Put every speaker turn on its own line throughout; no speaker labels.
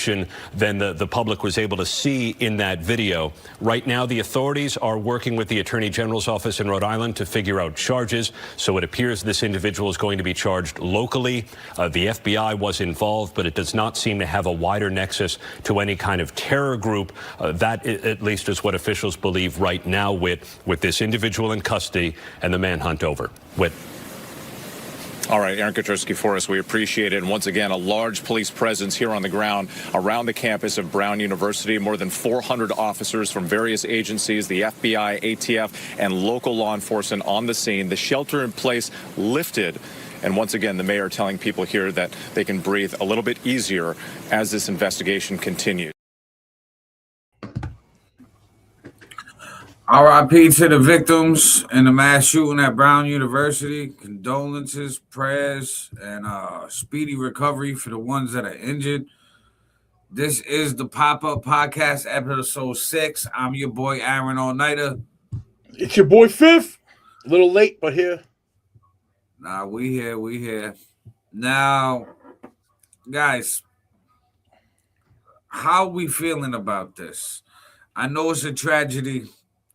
action than the public was able to see in that video. Right now, the authorities are working with the Attorney General's office in Rhode Island to figure out charges. So it appears this individual is going to be charged locally. The FBI was involved, but it does not seem to have a wider nexus to any kind of terror group. That, at least, is what officials believe right now with this individual in custody and the manhunt over. Whit.
All right, Aaron Katersky for us. We appreciate it. And once again, a large police presence here on the ground around the campus of Brown University. More than 400 officers from various agencies, the FBI, ATF, and local law enforcement on the scene. The shelter in place lifted. And once again, the mayor telling people here that they can breathe a little bit easier as this investigation continues.
RIP to the victims in the mass shooting at Brown University. Condolences, prayers, and speedy recovery for the ones that are injured. This is the Pop-Up Podcast, episode 6. I'm your boy, Aaron All-Niter.
It's your boy, FiF. A little late, but here.
Nah, we here. Now, guys, how we feeling about this? I know it's a tragedy.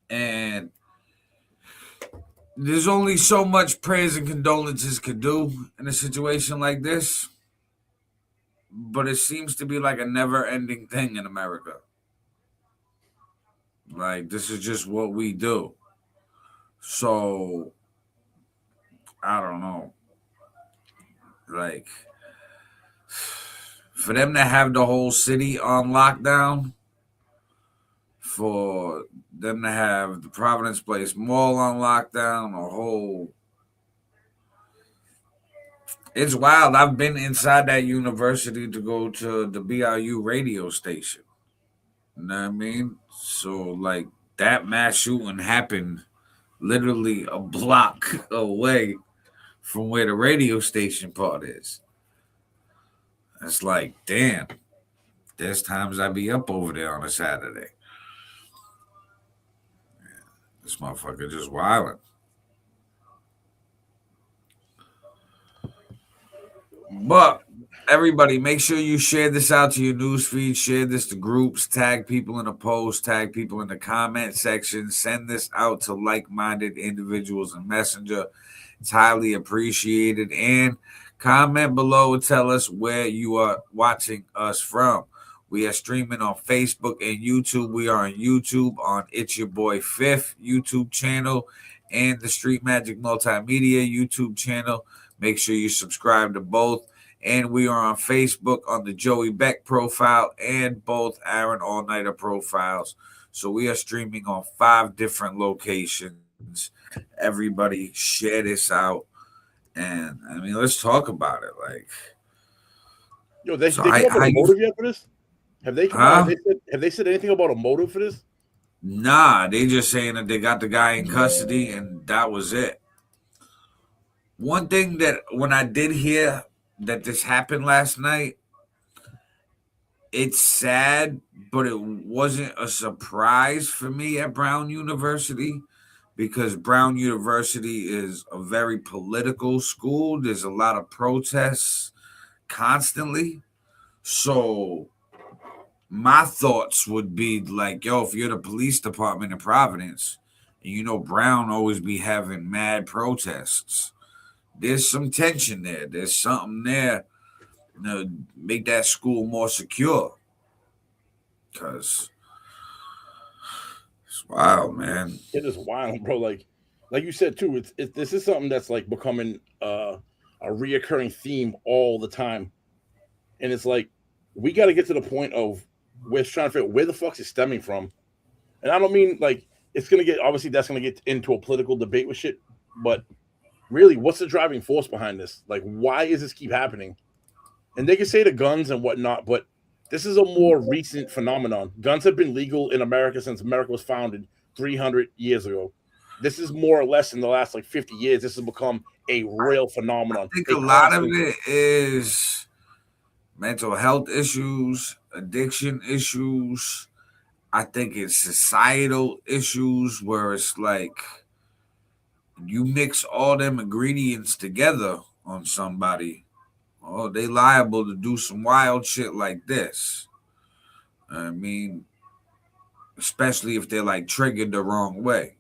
And there's only so much prayers and condolences could do in a situation like this. But it seems to be like a never-ending thing in America. Like, this is just what we do. So, I don't know. Like, for them to have the whole city on lockdown, for them to have the Providence Place Mall on lockdown, it's wild. I've been inside that university to go to the BRU radio station. You know what I mean? So, like, that mass shooting happened literally a block away from where the radio station part is. It's like, damn, there's times I be up over there on a Saturday. This motherfucker just wilding. But everybody, make sure you share this out to your news feed. Share this to groups. Tag people in the post. Tag people in the comment section. Send this out to like-minded individuals in Messenger. It's highly appreciated. And comment below and tell us where you are watching us from. We are streaming on Facebook and YouTube. We are on YouTube on It's Your Boy FiF YouTube channel and the Street Magic Multimedia YouTube channel. Make sure you subscribe to both. And we are on Facebook on the Joey Beck profile and both Aaron All-Niter profiles. So we are streaming on 5 different locations. Everybody share this out. And, I mean, let's talk about it. Like,
yo, they come up with a motive yet for this? Have they come out? Have they said anything about a motive for this?
Nah, they just saying that they got the guy in custody and that was it. One thing that when I did hear that this happened last night, it's sad, but it wasn't a surprise for me at Brown University because Brown University is a very political school. There's a lot of protests constantly. So my thoughts would be like, yo, if you're the police department in Providence, and you know Brown always be having mad protests, there's some tension there. There's something there to make that school more secure. Because it's wild, man.
It is wild, bro. Like you said, too, this is something that's like becoming a reoccurring theme all the time. And it's like, we got to get to the point of we're trying to figure out where the fuck is stemming from. And I don't mean like it's going to get, obviously that's going to get into a political debate with shit, but really, what's the driving force behind this? Like, why is this keep happening? And they can say the guns and whatnot, but this is a more recent phenomenon. Guns have been legal in America since America was founded 300 years ago. This is more or less in the last like 50 years. This has become a real phenomenon.
I think a lot of it is mental health issues, addiction issues. I think it's societal issues where it's like you mix all them ingredients together on somebody, oh, they liable to do some wild shit like this. I mean, especially if they're like triggered the wrong way.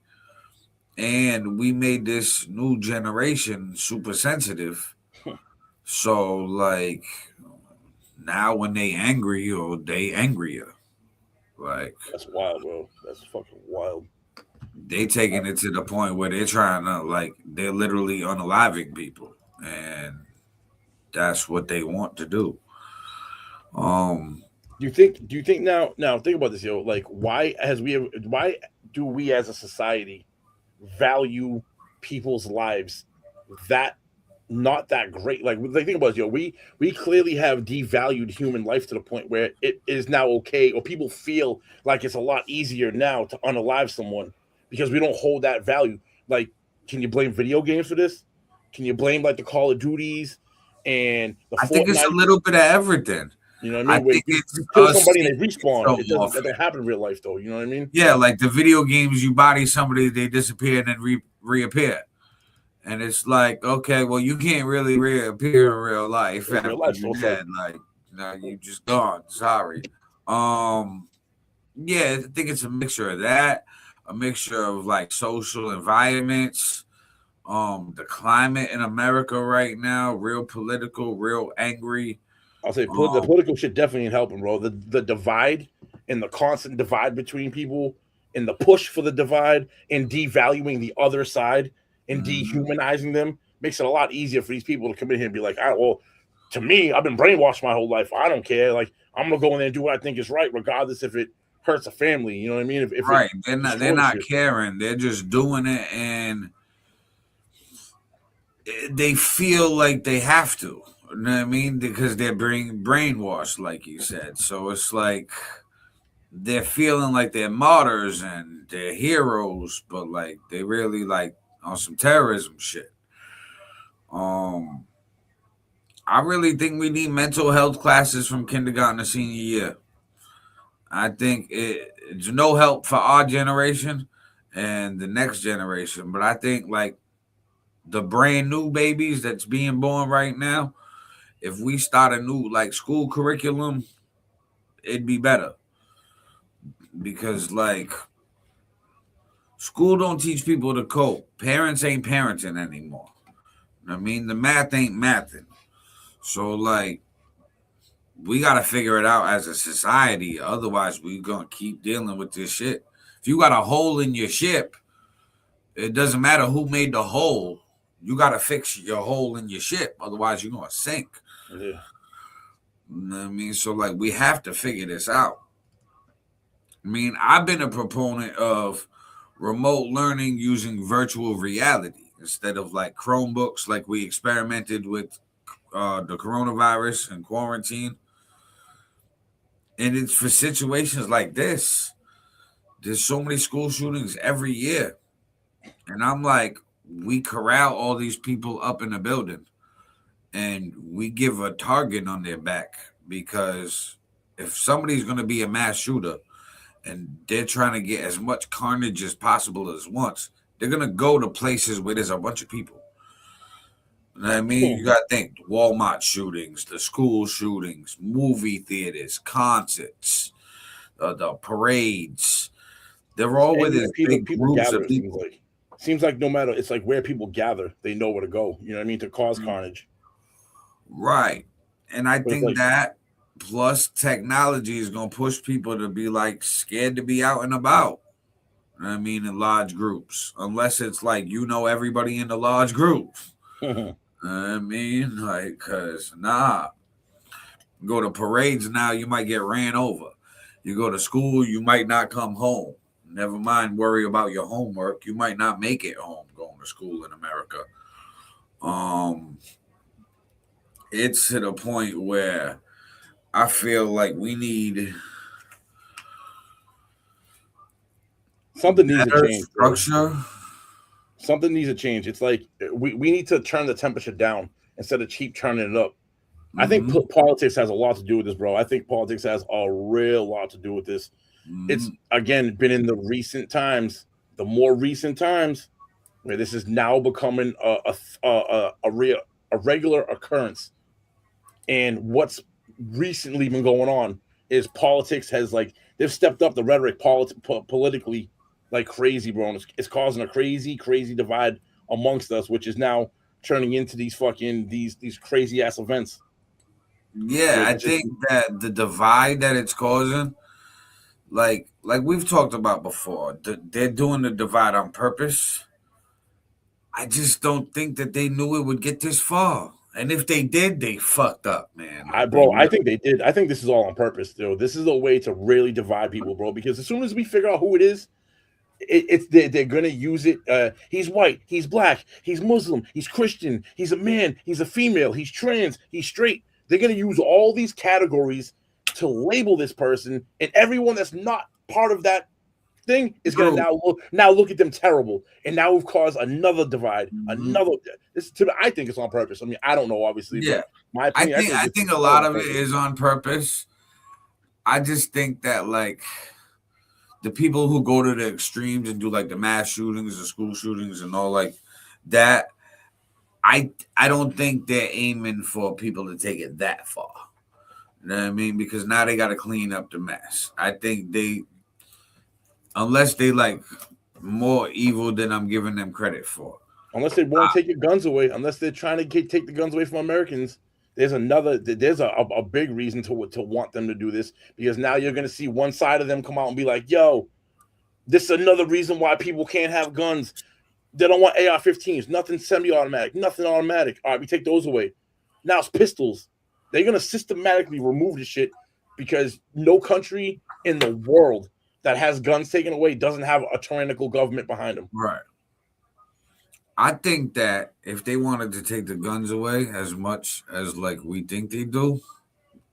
And we made this new generation super sensitive. So like now when they angry or they angrier. Like
That's wild, bro. That's fucking wild.
they taking it to the point where they're trying to like they're literally unaliving people. And that's what they want to do.
Do you think now think about this, yo, like why do we as a society value people's lives that not that great? Like think about it, yo, we clearly have devalued human life to the point where it is now okay, or people feel like it's a lot easier now to unalive someone because we don't hold that value. Like, can you blame video games for this? Can you blame like the Call of Duties and the
I think it's a
Fortnite?
little bit of everything.
You know what I mean?
I think
You
it's
kill
us
somebody and they
seeing
respawn. It
so
doesn't happen in real life, though. You know what I mean?
Yeah, like the video games, you body somebody, they disappear and then reappear. And it's like, okay, well, you can't really reappear in real life
In
after
real life,
you're
so
dead. Like, no, you just gone. Sorry. Yeah, I think it's a mixture of that, a mixture of like social environments, the climate in America right now, real political, real angry.
I'll say the political shit definitely ain't helping, bro. The divide and the constant divide between people and the push for the divide and devaluing the other side and dehumanizing them makes it a lot easier for these people to come in here and be like, well, to me, I've been brainwashed my whole life. I don't care. Like, I'm gonna go in there and do what I think is right, regardless if it hurts a family. You know what I mean? If
right, they're not caring. They're just doing it, and they feel like they have to. You know what I mean? Because they're brainwashed, like you said. So it's like they're feeling like they're martyrs and they're heroes, but like they really like on some terrorism shit. I really think we need mental health classes from kindergarten to senior year. I think it's no help for our generation and the next generation, but I think like the brand new babies that's being born right now, if we start a new like school curriculum, it'd be better. Because like school don't teach people to cope. Parents ain't parenting anymore. I mean, the math ain't mathing. So like we gotta figure it out as a society. Otherwise, we're gonna keep dealing with this shit. If you got a hole in your ship, it doesn't matter who made the hole. You gotta fix your hole in your ship. Otherwise, you're gonna sink.
Yeah.
You know what I mean? So like we have to figure this out. I mean, I've been a proponent of remote learning using virtual reality instead of like Chromebooks, like we experimented with the coronavirus and quarantine. And it's for situations like this. There's so many school shootings every year. And I'm like, we corral all these people up in a building and we give a target on their back because if somebody's going to be a mass shooter and they're trying to get as much carnage as possible as once, they're going to go to places where there's a bunch of people. You know what I mean? You got to think Walmart shootings, the school shootings, movie theaters, concerts, the parades. They're all with these big groups
gather,
of people.
Seems like no matter, it's like where people gather, they know where to go. You know what I mean? To cause carnage.
Right. And I think like, that plus technology is going to push people to be like scared to be out and about. You know what I mean? In large groups. Unless it's like, you know, everybody in the large group. I mean, like, cause go to parades now, you might get ran over. You go to school, you might not come home. Never mind worry about your homework. You might not make it home going to school in America. It's to the point where I feel like we need
something needs to change.
Structure.
Bro. Something needs to change. It's like we need to turn the temperature down instead of keep turning it up. I think politics has a lot to do with this, bro. I think politics has a real lot to do with this. It's again been in the recent times, the more recent times, where this is now becoming a regular occurrence. And what's recently been going on is politics has like they've stepped up the rhetoric politically like crazy, bro. And it's causing a crazy divide amongst us, which is now turning into these fucking these crazy ass events.
Yeah, I think that the divide that it's causing, like we've talked about before, they're doing the divide on purpose. I just don't think that they knew it would get this far. And if they did, they fucked up, man.
I think they did. I think this is all on purpose, though. This is a way to really divide people, bro. Because as soon as we figure out who it is, they're gonna use it. He's white, he's black, he's Muslim, he's Christian, he's a man, he's a female, he's trans, he's straight. They're gonna use all these categories to label this person, and everyone that's not part of that thing is going to now look at them terrible, and now we've caused another divide. I think it's on purpose. I mean, I don't know, obviously.
Yeah,
but my opinion,
I think a lot of it is on purpose. I just think that like the people who go to the extremes and do like the mass shootings, the school shootings, and all like that, I don't think they're aiming for people to take it that far. You know what I mean? Because now they got to clean up the mess. I think unless they like more evil than I'm giving them credit for.
Unless they want to take your guns away, unless they're trying to take the guns away from Americans, there's a big reason to want them to do this, because now you're going to see one side of them come out and be like, yo, this is another reason why people can't have guns. They don't want AR-15s, nothing semi-automatic, nothing automatic. All right, we take those away. Now it's pistols. They're going to systematically remove the shit because no country in the world that has guns taken away doesn't have a tyrannical government behind them.
Right. I think that if they wanted to take the guns away as much as like we think they do,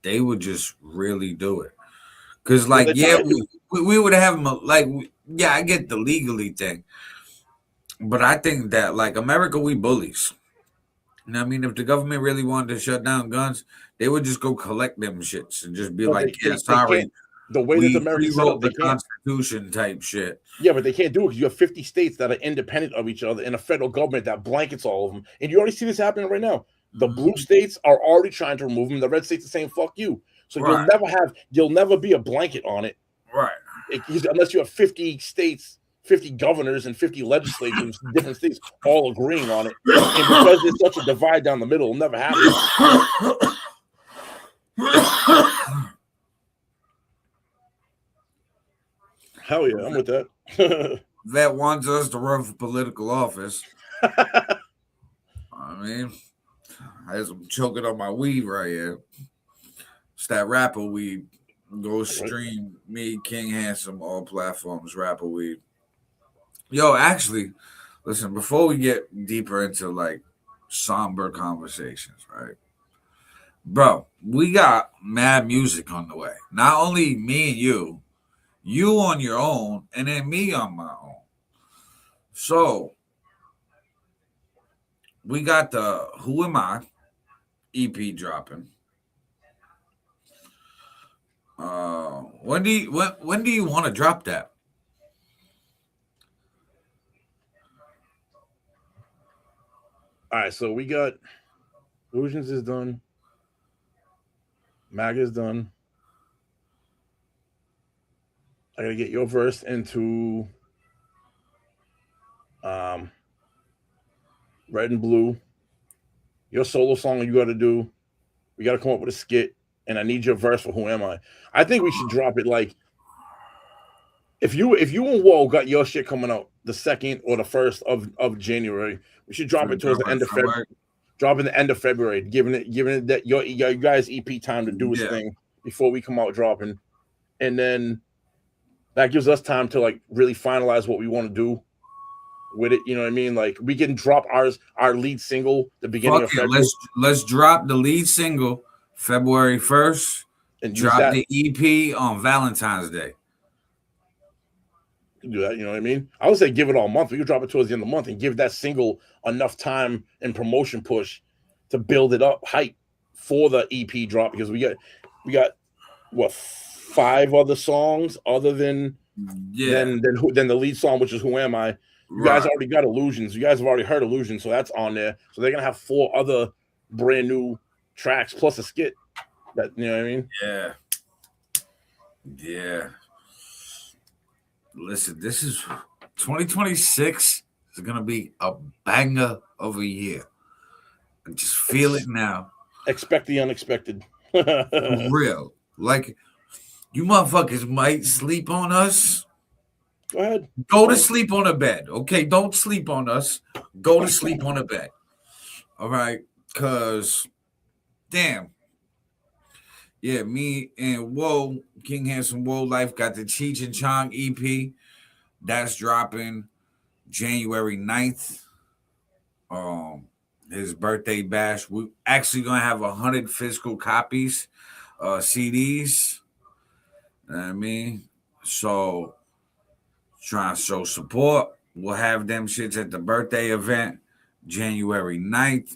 they would just really do it. Because like, we would have them like, I get the legally thing, but I think that like America, we bullies. You know what I mean? If the government really wanted to shut down guns, they would just go collect them shits and just be sorry.
The way that America set up
the Constitution type shit.
Yeah, but they can't do it because you have 50 states that are independent of each other and a federal government that blankets all of them. And you already see this happening right now. The blue states are already trying to remove them. The red states are saying "fuck you." So you'll never be a blanket on it,
right?
Unless you have 50 states, 50 governors, and 50 legislatures, different states all agreeing on it. And because there's such a divide down the middle, it'll never happen. Hell yeah, I'm with that.
That wants us to run for political office. I mean, I'm choking on my weed right here. It's that rapper weed. Go stream me, King Handsome, all platforms, rapper weed. Yo, actually, listen, before we get deeper into like somber conversations, right? Bro, we got mad music on the way. Not only me and you on your own, and then me on my own. So we got the Who Am I EP dropping. When do you want to drop that?
All right, so we got Illusions is done. Mag is done. I gotta get your verse into Red and Blue. Your solo song you gotta do. We gotta come up with a skit, and I need your verse for Who Am I? I think we should drop it like if you and Whoa got your shit coming out the 2nd or the 1st of January, we should drop it towards the end of February. Drop in the end of February, giving it that your guys EP time to do its thing before we come out dropping, and then that gives us time to like really finalize what we want to do with it. You know what I mean? Like we can drop our lead single the beginning of February.
Let's drop the lead single February 1st and drop the EP on Valentine's Day.
Do that, you know what I mean? I would say give it all month. We could drop it towards the end of the month and give that single enough time and promotion push to build it up, hype for the EP drop, because we got what 5 other songs other than the lead song, which is Who Am I? You guys already got Illusions. You guys have already heard Illusions, so that's on there. So they're gonna have 4 other brand new tracks plus a skit. That, you know what I mean?
Yeah. Yeah. Listen, this is 2026 is gonna be a banger of a year. I just feel it now.
Expect the unexpected.
For real. Like you motherfuckers might sleep on us.
Go ahead.
Go to sleep on a bed. Okay, don't sleep on us. Go to sleep on a bed. All right. Cause damn. Yeah, me and Whoa, King Handsome Whoa Life got the Cheech and Chong EP. That's dropping January 9th. His birthday bash. We actually gonna have 100 physical copies, CDs. You know what I mean? So trying to show support. We'll have them shits at the birthday event, January 9th.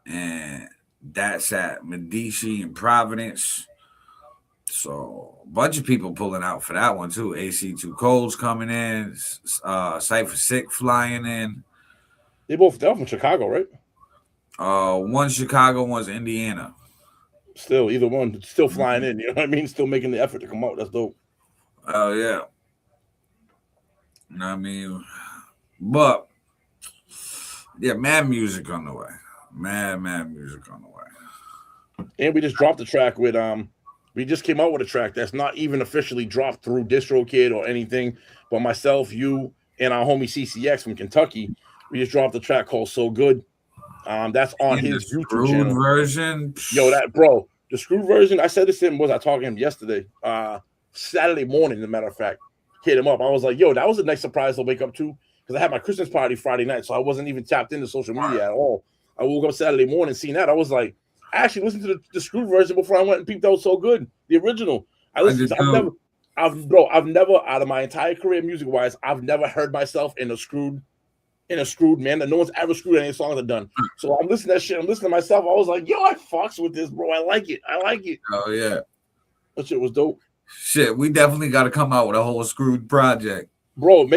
And that's at Medici in Providence. So a bunch of people pulling out for that one too. AC2 Cole's coming in, Cypher Sick flying in.
They're from Chicago, right?
One's Chicago, one's Indiana.
Still, either one, still flying in. You know what I mean? Still making the effort to come out. That's dope.
Oh yeah. You know what I mean? But yeah, mad music on the way. Mad music on the way.
And we just dropped the track with we just came out with a track that's not even officially dropped through DistroKid or anything, but myself, you, and our homie CCX from Kentucky, we just dropped a track called So Good. That's on his YouTube channel.
Version.
Yo, that bro, the screwed version. I said this to him, was I talking to him yesterday? Saturday morning, as a matter of fact. Hit him up. I was like, yo, that was a nice surprise to wake up to because I had my Christmas party Friday night, so I wasn't even tapped into social media at all. I woke up Saturday morning, seeing that. I was like, I actually listened to the screwed version before I went and peeped out So Good, the original. I've never, out of my entire career music wise, I've never heard myself in a screwed man that no one's ever screwed any songs I've done. So I'm listening to that shit. I'm listening to myself. I was like, yo, I fucks with this, bro. I like it.
Oh yeah,
that shit was dope.
Shit, we definitely got to come out with a whole screwed project,
bro.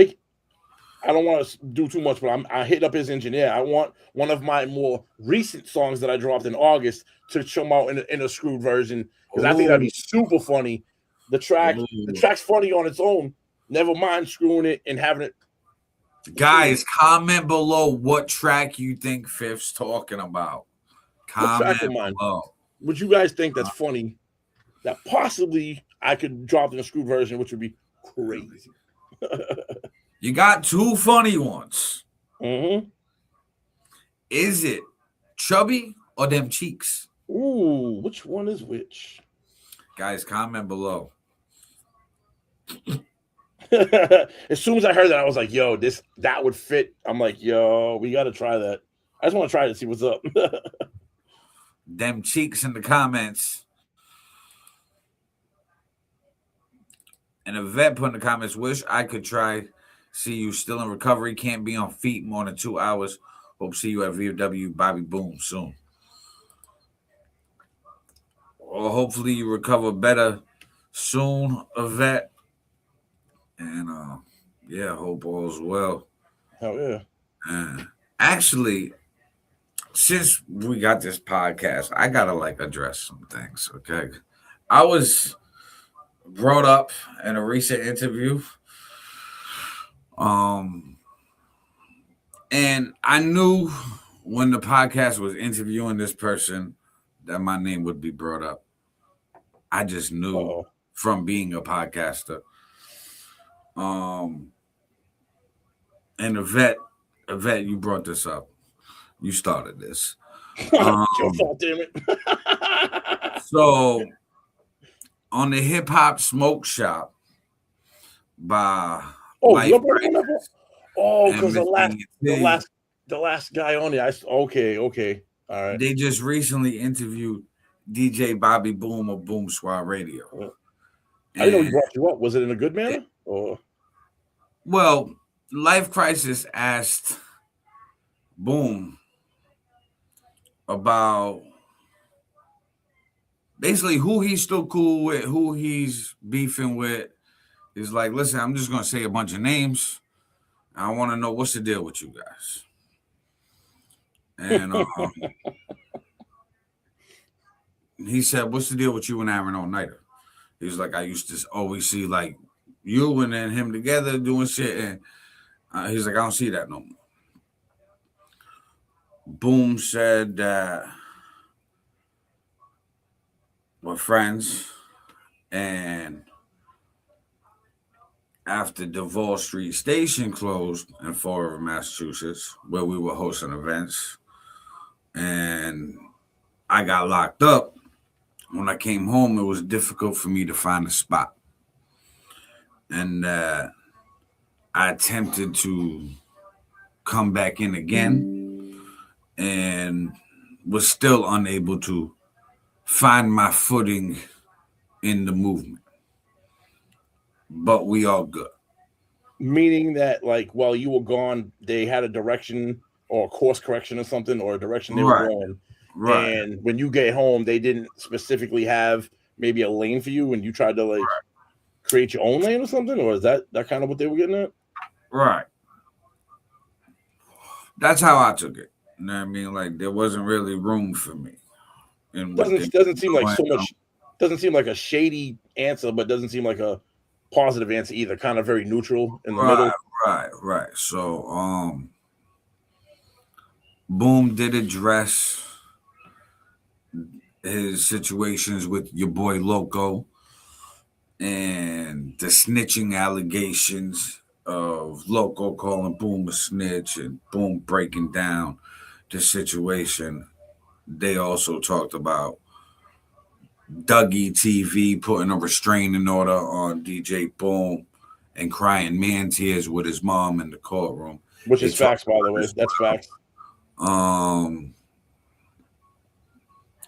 I don't want to do too much, but I hit up his engineer. I want one of my more recent songs that I dropped in August to come out in a screwed version because I think that'd be super funny. The track's funny on its own. Never mind screwing it and having it.
Guys, comment below what track you think FiF's talking about. Comment below.
Would you guys think that's funny? That possibly I could drop in a screwed version, which would be crazy.
You got two funny ones.
Mm-hmm.
Is it Chubby or Them Cheeks?
Ooh, which one is which?
Guys, comment below.
As soon as I heard that, I was like, yo, that would fit. I'm like, yo, we got to try that. I just want to try it and see what's up.
Them Cheeks in the comments. And a vet put in the comments, wish I could try. See you still in recovery. Can't be on feet more than 2 hours. Hope see you at VFW Bobby Boom soon. Or hopefully you recover better soon, a vet. And yeah, hope all's well.
Hell yeah.
Actually, since we got this podcast, I gotta address some things. Okay. I was brought up in a recent interview. And I knew when the podcast was interviewing this person that my name would be brought up. I just knew from being a podcaster. And a vet, you brought this up. You started this.
Your fault, damn it.
So on the Hip Hop Smoke Shop by
because the last guy on there. Okay. All right.
They just recently interviewed DJ Bobby Boom of Boom Squad Radio.
I didn't know he brought you up. Was it in a good manner?
Well, Life Crisis asked Boom about basically who he's still cool with, who he's beefing with. He's like, listen, I'm just going to say a bunch of names. I want to know what's the deal with you guys. And he said, what's the deal with you and Aaron All-Niter? He's like, I used to always see like you and then him together doing shit, and he's like, I don't see that no more. Boom said that we're friends, and after Duval Street Station closed in Fall River, Massachusetts, where we were hosting events, and I got locked up. When I came home, it was difficult for me to find a spot. And I attempted to come back in again and was still unable to find my footing in the movement. But we all good.
Meaning that, like, while you were gone, they had a direction or a course correction or something, or a direction they were going.
Right.
And when you get home, they didn't specifically have maybe a lane for you, and you tried to like create your own lane or something, or is that kind of what they were getting at?
Right. That's how I took it. You know what I mean? Like there wasn't really room for me. And
doesn't seem like so much. Doesn't seem like a shady answer, but doesn't seem like a positive answer either. Kind of very neutral in the middle.
Right. So, Boom did address his situations with your boy Loco and the snitching allegations of Loco calling Boom a snitch and Boom breaking down the situation. They also talked about Dougie TV putting a restraining order on DJ Boom and crying man tears with his mom in the courtroom.
Which is facts, by the way. That's facts.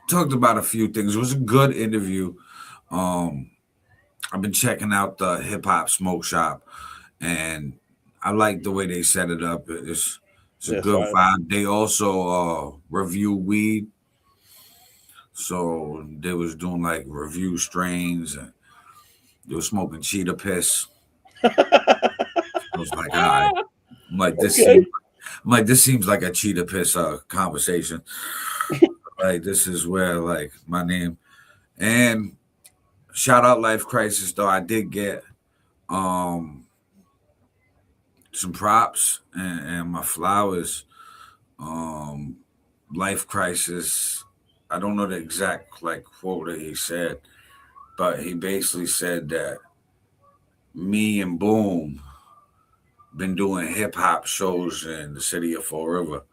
Talked about a few things. It was a good interview. I've been checking out the Hip Hop Smoke Shop, and I like the way they set it up. It's a good vibe. They also review weed. So they was doing like review strains, and they were smoking cheetah piss. I was like, all right. I'm like, this seems like a cheetah piss conversation. Like this is where like my name, and shout out Life Crisis though. I did get some props and my flowers. Life Crisis. I don't know the exact like quote that he said, but he basically said that me and Boom been doing hip hop shows in the city of Fall River,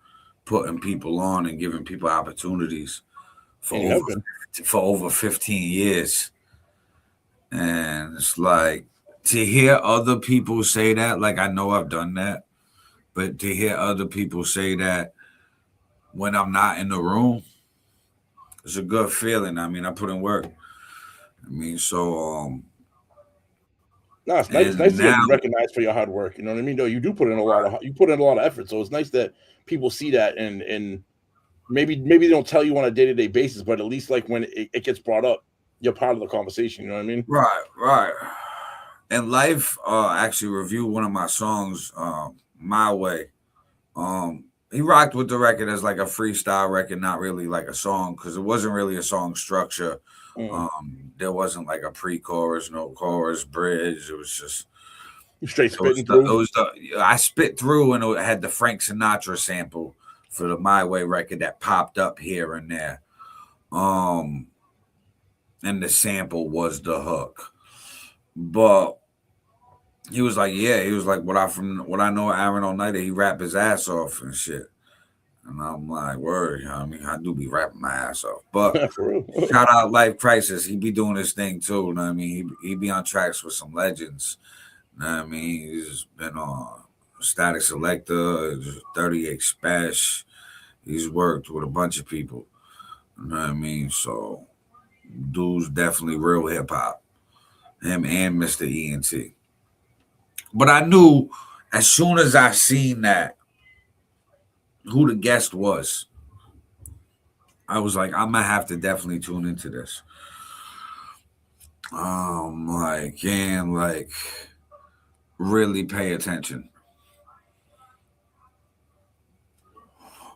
putting people on and giving people opportunities for over 15 years. And it's like to hear other people say that, like I know I've done that, but to hear other people say that when I'm not in the room, it's a good feeling. I mean, I put in work. I mean, so
no, it's nice to get recognized for your hard work. You know what I mean? No, you do put in a lot of effort. So it's nice that people see that and maybe they don't tell you on a day-to-day basis, but at least like when it gets brought up, you're part of the conversation. You know what I mean?
Right. And Life actually reviewed one of my songs, My Way. He rocked with the record as like a freestyle record, not really like a song, because it wasn't really a song structure. There wasn't like a pre-chorus, no chorus, bridge. It was just
straight spitting through.
I spit through, and it had the Frank Sinatra sample for the My Way record that popped up here and there. And the sample was the hook. But he was like, what I know of Aaron All-Niter, he rap his ass off and shit. And I'm like, word, you know what I mean? I do be rapping my ass off. But shout out Life Crisis. He be doing his thing too. You know what I mean? He be on tracks with some legends. You know what I mean? He's been on Static Selector, 38 Special. He's worked with a bunch of people. You know what I mean? So dude's definitely real hip hop. Him and Mr. ENT. But I knew as soon as I seen that who the guest was, I was like, I'm gonna have to definitely tune into this. Really pay attention.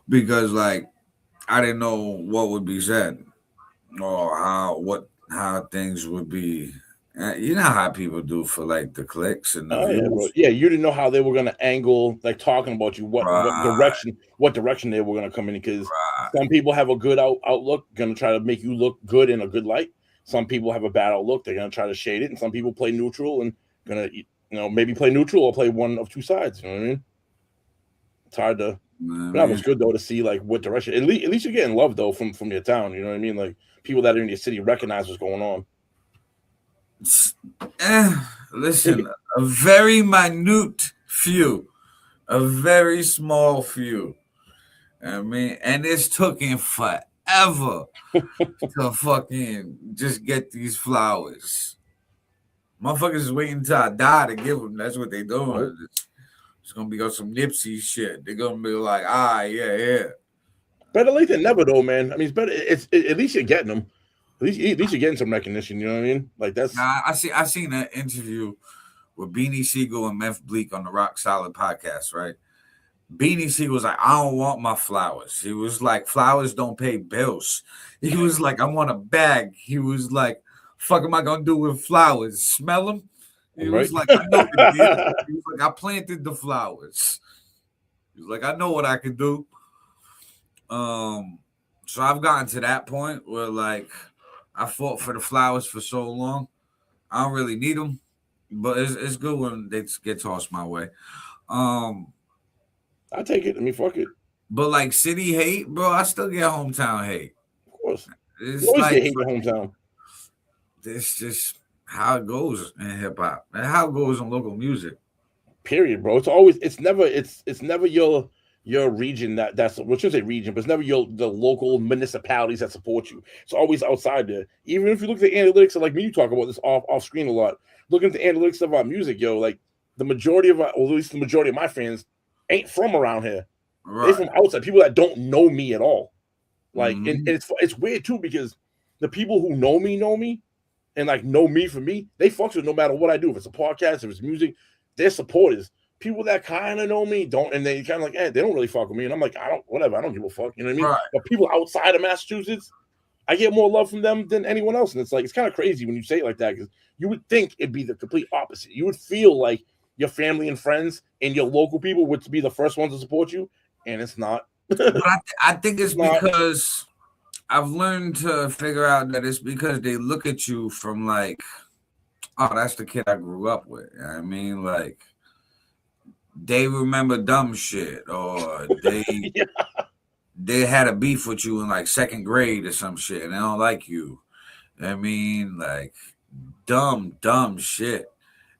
Because like I didn't know what would be said or how things would be You know how people do for like the clicks and the
Yeah, bro.
views.
Yeah, you didn't know how they were gonna angle, like talking about you, what
Right.
direction they were gonna come in, because
Right.
some people have a good outlook, gonna try to make you look good in a good light. Some people have a bad outlook, they're gonna try to shade it, and some people play neutral and gonna maybe play neutral or play one of two sides. You know what I mean? It's hard to.
You know what
That
I
was
mean?
good though to see like what direction. At least you're getting love though from your town. You know what I mean? Like people that are in your city recognize what's going on.
Listen, a very minute few, a very small few. I mean, and it's taking forever to fucking just get these flowers. Motherfuckers is waiting until I die to give them. That's what they doing. It's gonna be on some Nipsey shit. They're gonna be like, yeah.
Better late than never, though, man. I mean, it's better. At least you're getting them. At least you're getting some recognition. You know what I mean? Like that's.
Nah, I seen an interview with Beanie Siegel and Meth Bleak on the Rock Solid podcast, right? Beanie Siegel was like, I don't want my flowers. He was like, flowers don't pay bills. He was like, I want a bag. He was like, fuck am I gonna do with flowers? Smell them? He was like, I know the deal. He was like, I planted the flowers. He was like, I know what I can do. So I've gotten to that point where like I fought for the flowers for so long. I don't really need them, but it's good when they get tossed my way.
I take it. I mean, fuck it.
But like city hate, bro, I still get hometown hate.
Of course,
It's
you always
like
get hate your hometown.
it's just how it goes in hip hop and how it goes in local music.
Period, bro. It's never your region that's well, I shouldn't say region, but it's never the local municipalities that support you. It's always outside there. Even if you look at the analytics, and like me, you talk about this off screen a lot. Looking at the analytics of our music, yo, like the majority of at least the majority of my fans ain't from around here.
Right.
They're from outside. People that don't know me at all. Like, and it's weird too because the people who know me and like know me for me, they fuck with no matter what I do. If it's a podcast, if it's music, they're supporters. People that kind of know me don't, and they kind of like, they don't really fuck with me. And I'm like, I don't give a fuck. You know what I mean?
Right.
But people outside of Massachusetts, I get more love from them than anyone else. And it's like, it's kind of crazy when you say it like that because you would think it'd be the complete opposite. You would feel like your family and friends and your local people would be the first ones to support you, and it's not.
But I think it's because I've learned to figure out that it's because they look at you from like, oh, that's the kid I grew up with. You know what I mean? Like, they remember dumb shit, or they they had a beef with you in like second grade or some shit, and they don't like you. I mean, like dumb shit,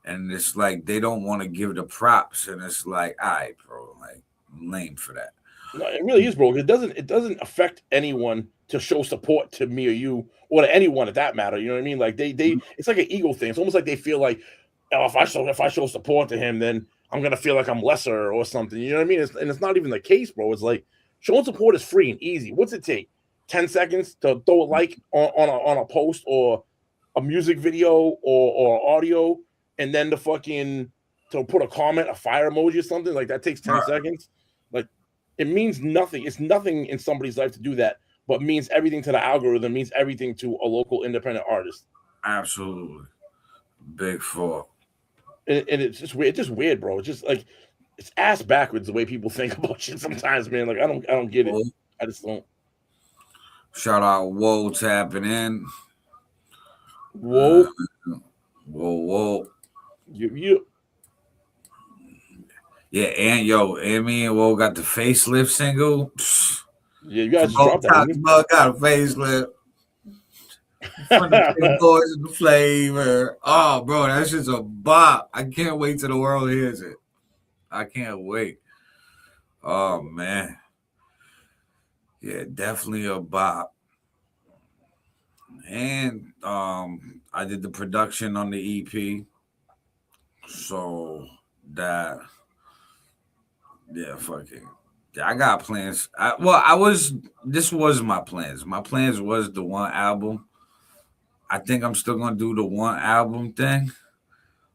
and it's like they don't want to give the props, and it's like, all right, bro, like I'm lame for that.
No, it really is, bro. It doesn't affect anyone to show support to me or you or to anyone at that matter. You know what I mean? Like they it's like an ego thing. It's almost like they feel like, oh, if I show support to him, then I'm gonna feel like I'm lesser or something. You know what I mean? It's not even the case, bro. It's like showing support is free and easy. What's it take? 10 seconds to throw a like on a post or a music video or audio, and then to put a comment, a fire emoji or something like that takes 10 seconds. Like it means nothing. It's nothing in somebody's life to do that, but means everything to the algorithm, means everything to a local independent artist.
Absolutely. Big fault.
And it's just weird. It's just weird, bro. It's just like it's ass backwards the way people think about shit sometimes, man. Like I don't get it. I just don't.
Shout out Whoa tapping in.
Whoa.
Whoa.
You.
Yeah, and me and Whoa got the facelift single.
Yeah, you guys dropped that.
Got a facelift. From the boys and the flavor. Oh, bro, that's just a bop. I can't wait till the world hears it. I can't wait. Oh man. Yeah, definitely a bop. And I did the production on the EP. So that fucking I got plans. This was my plans. My plans was the one album. I think I'm still gonna do the one album thing,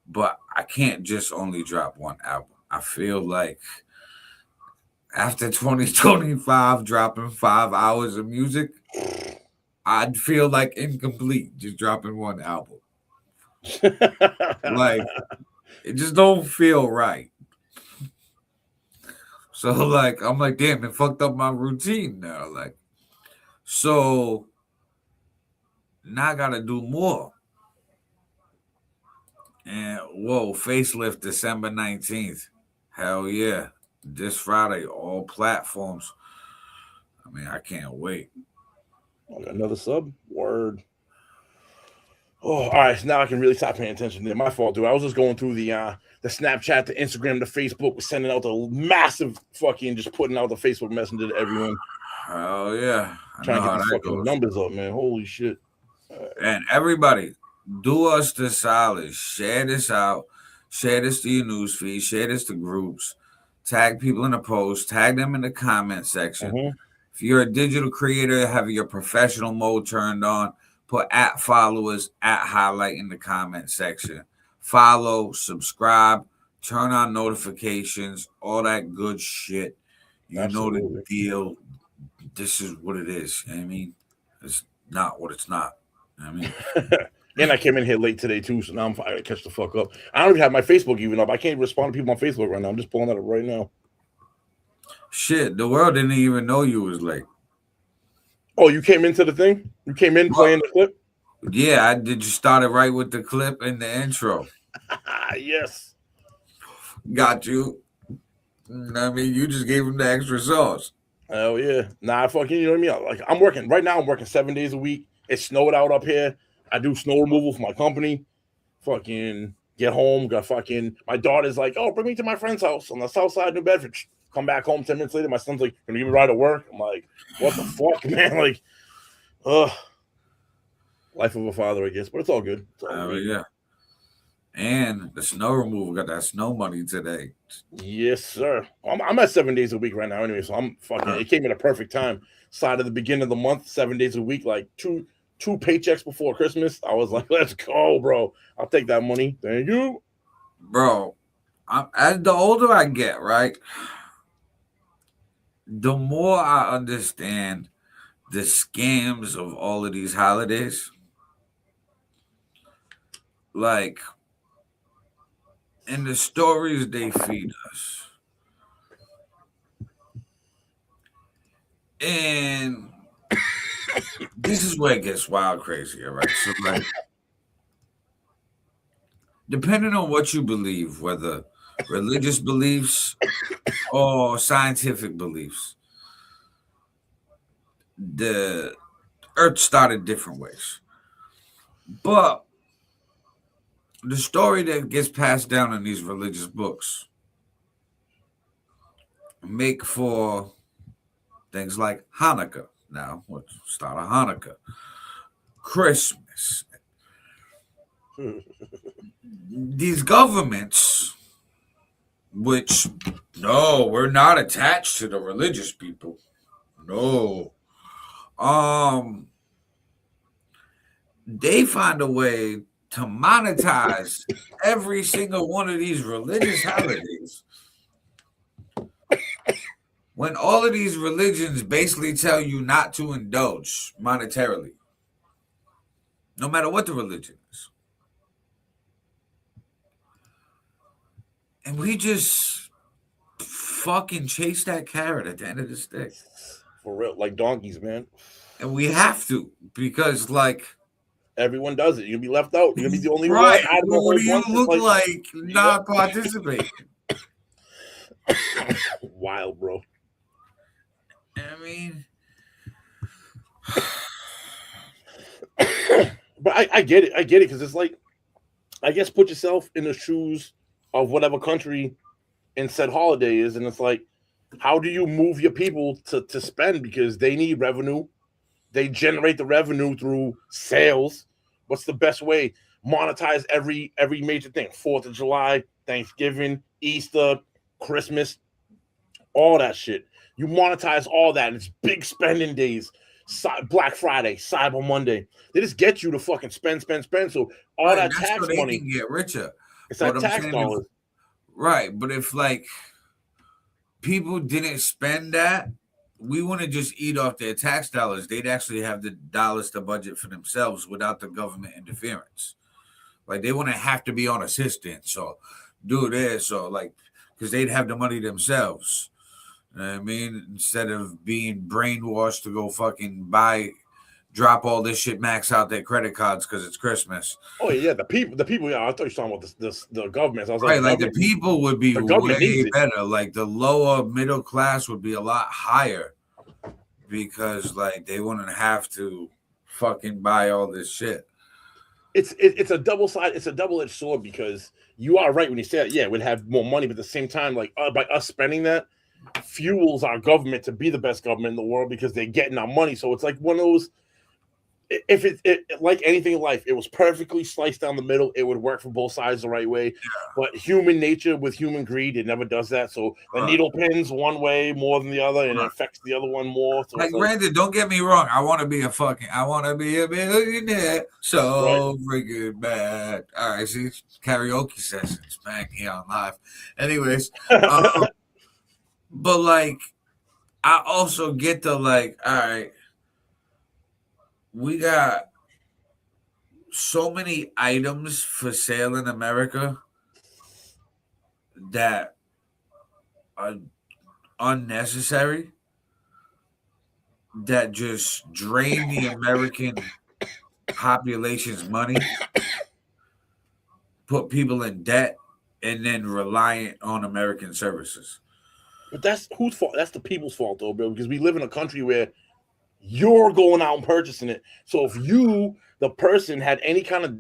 but I can't just only drop one album. I feel like after 2025 dropping 5 hours of music, I'd feel like incomplete just dropping one album. Like, it just don't feel right. So, like, I'm like, damn, it fucked up my routine now. Like, so now I gotta do more. And whoa, facelift December 19th. Hell yeah. This Friday, all platforms. I mean, I can't wait.
Another sub? Word. Oh, all right. So now I can really stop paying attention. My fault, dude. I was just going through the Snapchat, the Instagram, the Facebook, was sending out the massive fucking, just putting out the Facebook Messenger to everyone.
Hell yeah.
Trying to get these fucking numbers up, man. Holy shit.
And everybody, do us the solid. Share this out. Share this to your newsfeed. Share this to groups. Tag people in the post. Tag them in the comment section.
Mm-hmm.
If you're a digital creator, have your professional mode turned on. Put at followers, at highlight in the comment section. Follow, subscribe, turn on notifications, all that good shit. You
Absolutely.
know the deal. This is what it is. You know what I mean? It's not what it's not. You know what I mean?
And I came in here late today too, so now I'm fine to catch the fuck up. I don't even have my Facebook even up. I can't respond to people on Facebook right now. I'm just pulling that up right now.
Shit, the world didn't even know you was late.
Oh, you came into the thing? You came in playing the clip?
Yeah, I did. You started right with the clip and the intro.
Yes.
Got you. I mean, you just gave him the extra sauce.
Oh yeah. Nah, fucking, you know what I mean? Like, I'm working right now. I'm working 7 days a week. It's snowed out up here. I do snow removal for my company. Fucking get home. Got fucking, my daughter's like, oh, bring me to my friend's house on the south side of New Bedford. Come back home 10 minutes later. My son's like, can you give me a ride to work? I'm like, what the fuck, man? Like, life of a father, I guess, but it's all good. It's all good.
Yeah. And the snow removal got that snow money today.
Yes, sir. I'm at 7 days a week right now anyway, so I'm fucking, it came at a perfect time. Side of the beginning of the month, 7 days a week, like two paychecks before Christmas. I was like, let's go, bro. I'll take that money. Thank you.
Bro, as the older I get, right, the more I understand the scams of all of these holidays. Like, in the stories they feed us. And this is where it gets wild crazy, all right? So, like, depending on what you believe, whether religious beliefs or scientific beliefs, the earth started different ways. But the story that gets passed down in these religious books make for things like Hanukkah. Now, let's start of Hanukkah. Christmas. These governments, which, no, we're not attached to the religious people. No. They find a way to monetize every single one of these religious holidays. When all of these religions basically tell you not to indulge monetarily, no matter what the religion is. And we just fucking chase that carrot at the end of the stick.
For real, like donkeys, man.
And we have to, because, like,
everyone does it. You'll be left out. You'll be the only
right.
one.
What do you look like not participating?
Wild, bro.
I mean,
but I get it. I get it, because it's like, I guess, put yourself in the shoes of whatever country and said holiday is, and it's like, how do you move your people to spend, because they need revenue? They generate the revenue through sales. What's the best way? Monetize every major thing. 4th of July, Thanksgiving, Easter, Christmas, all that shit. You monetize all that. It's big spending days. Black Friday, Cyber Monday. They just get you to fucking spend. So all that tax
so
money
can get richer.
It's that tax dollars.
Right. But if, like, people didn't spend that, we wouldn't just eat off their tax dollars. They'd actually have the dollars to budget for themselves without the government interference. Like they wouldn't have to be on assistance or do this or like because they'd have the money themselves. You know what I mean? Instead of being brainwashed to go fucking drop all this shit, max out their credit cards because it's Christmas.
Oh yeah, the people. Yeah, I thought you were talking about the government. So I was
Right,
like,
like the people would be
the government needs
way
it.
better. Like the lower middle class would be a lot higher because like they wouldn't have to fucking buy all this shit.
It's a double-edged sword because you are right when you say that. Yeah, we'd have more money, but at the same time, like by us spending that, fuels our government to be the best government in the world because they're getting our money. So it's like one of those. If it like anything in life, it was perfectly sliced down the middle, it would work for both sides the right way. Yeah. But human nature with human greed, it never does that. So the needle pins one way more than the other, and it affects the other one more. So
like Brandon, don't get me wrong. I want to be a millionaire. So freaking bad. All right, see, karaoke sessions, man, here on live. Anyways, but like, I also get the like, all right. We got so many items for sale in America that are unnecessary, that just drain the American population's money, put people in debt, and then reliant on American services.
But that's whose fault? That's the people's fault, though, bro, because we live in a country where you're going out and purchasing it. So if you, the person, had any kind of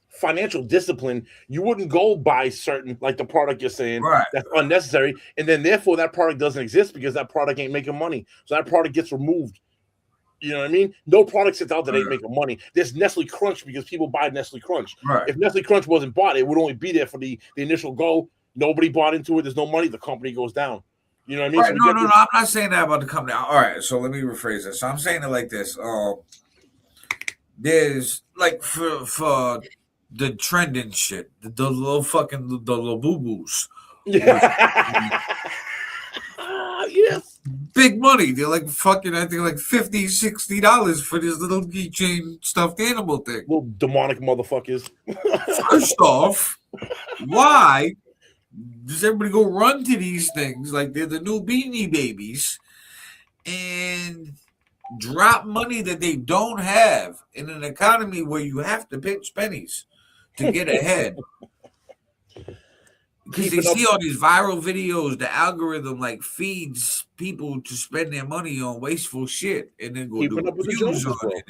financial discipline, you wouldn't go buy certain, like the product you're saying, that's unnecessary. And then therefore that product doesn't exist because that product ain't making money. So that product gets removed. You know what I mean? No product sits out that ain't making money. There's Nestle Crunch because people buy Nestle Crunch. If Nestle Crunch wasn't bought, it would only be there for the initial go. Nobody bought into it. There's no money. The company goes down. You know what I mean?
Right, so no, I'm not saying that about the company. All right, so let me rephrase this. So I'm saying it like this. There's like for the trending shit, the little fucking the little boo-boos.
Yes.
Big money. They're like fucking, I think like $50, $60 for this little keychain stuffed animal thing.
Little demonic motherfuckers.
First off, why does everybody go run to these things like they're the new Beanie Babies and drop money that they don't have in an economy where you have to pinch pennies to get ahead? Because they see all these viral videos, the algorithm like feeds people to spend their money on wasteful shit and then go
keeping
do
up with the Joneses, bro.
it.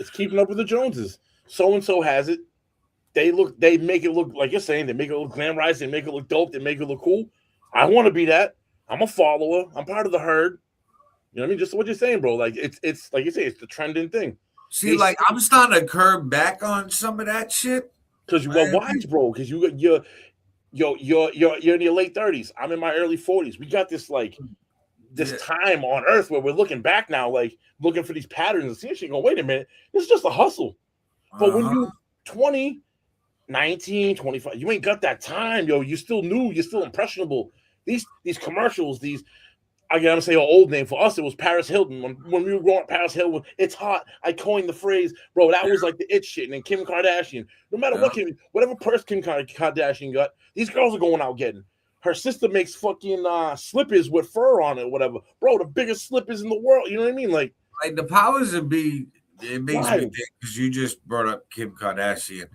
It's keeping up with the Joneses. So and so has it. They make it look like you're saying. They make it look glamorized. They make it look dope. They make it look cool. I want to be that. I'm a follower. I'm part of the herd. You know what I mean? Just what you're saying, bro. Like it's like you say, it's the trending thing.
See, like I'm starting to curb back on some of that shit.
Because you got wise, bro. Because you're in your late 30s. I'm in my early 40s. We got this time on Earth where we're looking back now, like looking for these patterns and seeing shit. Go, wait a minute, this is just a hustle. But when you 20, 19, 25, you ain't got that time, yo. You're still new. You're still impressionable. These commercials, I gotta say an old name for us. It was Paris Hilton. When we were growing up, Paris Hilton, it's hot. I coined the phrase, bro. That was like the it shit. And then Kim Kardashian. No matter whatever purse Kim Kardashian got, these girls are going out getting. Her sister makes fucking slippers with fur on it, or whatever. Bro, the biggest slippers in the world. You know what I mean? Like
the powers that be. It makes me think because you just brought up Kim Kardashian.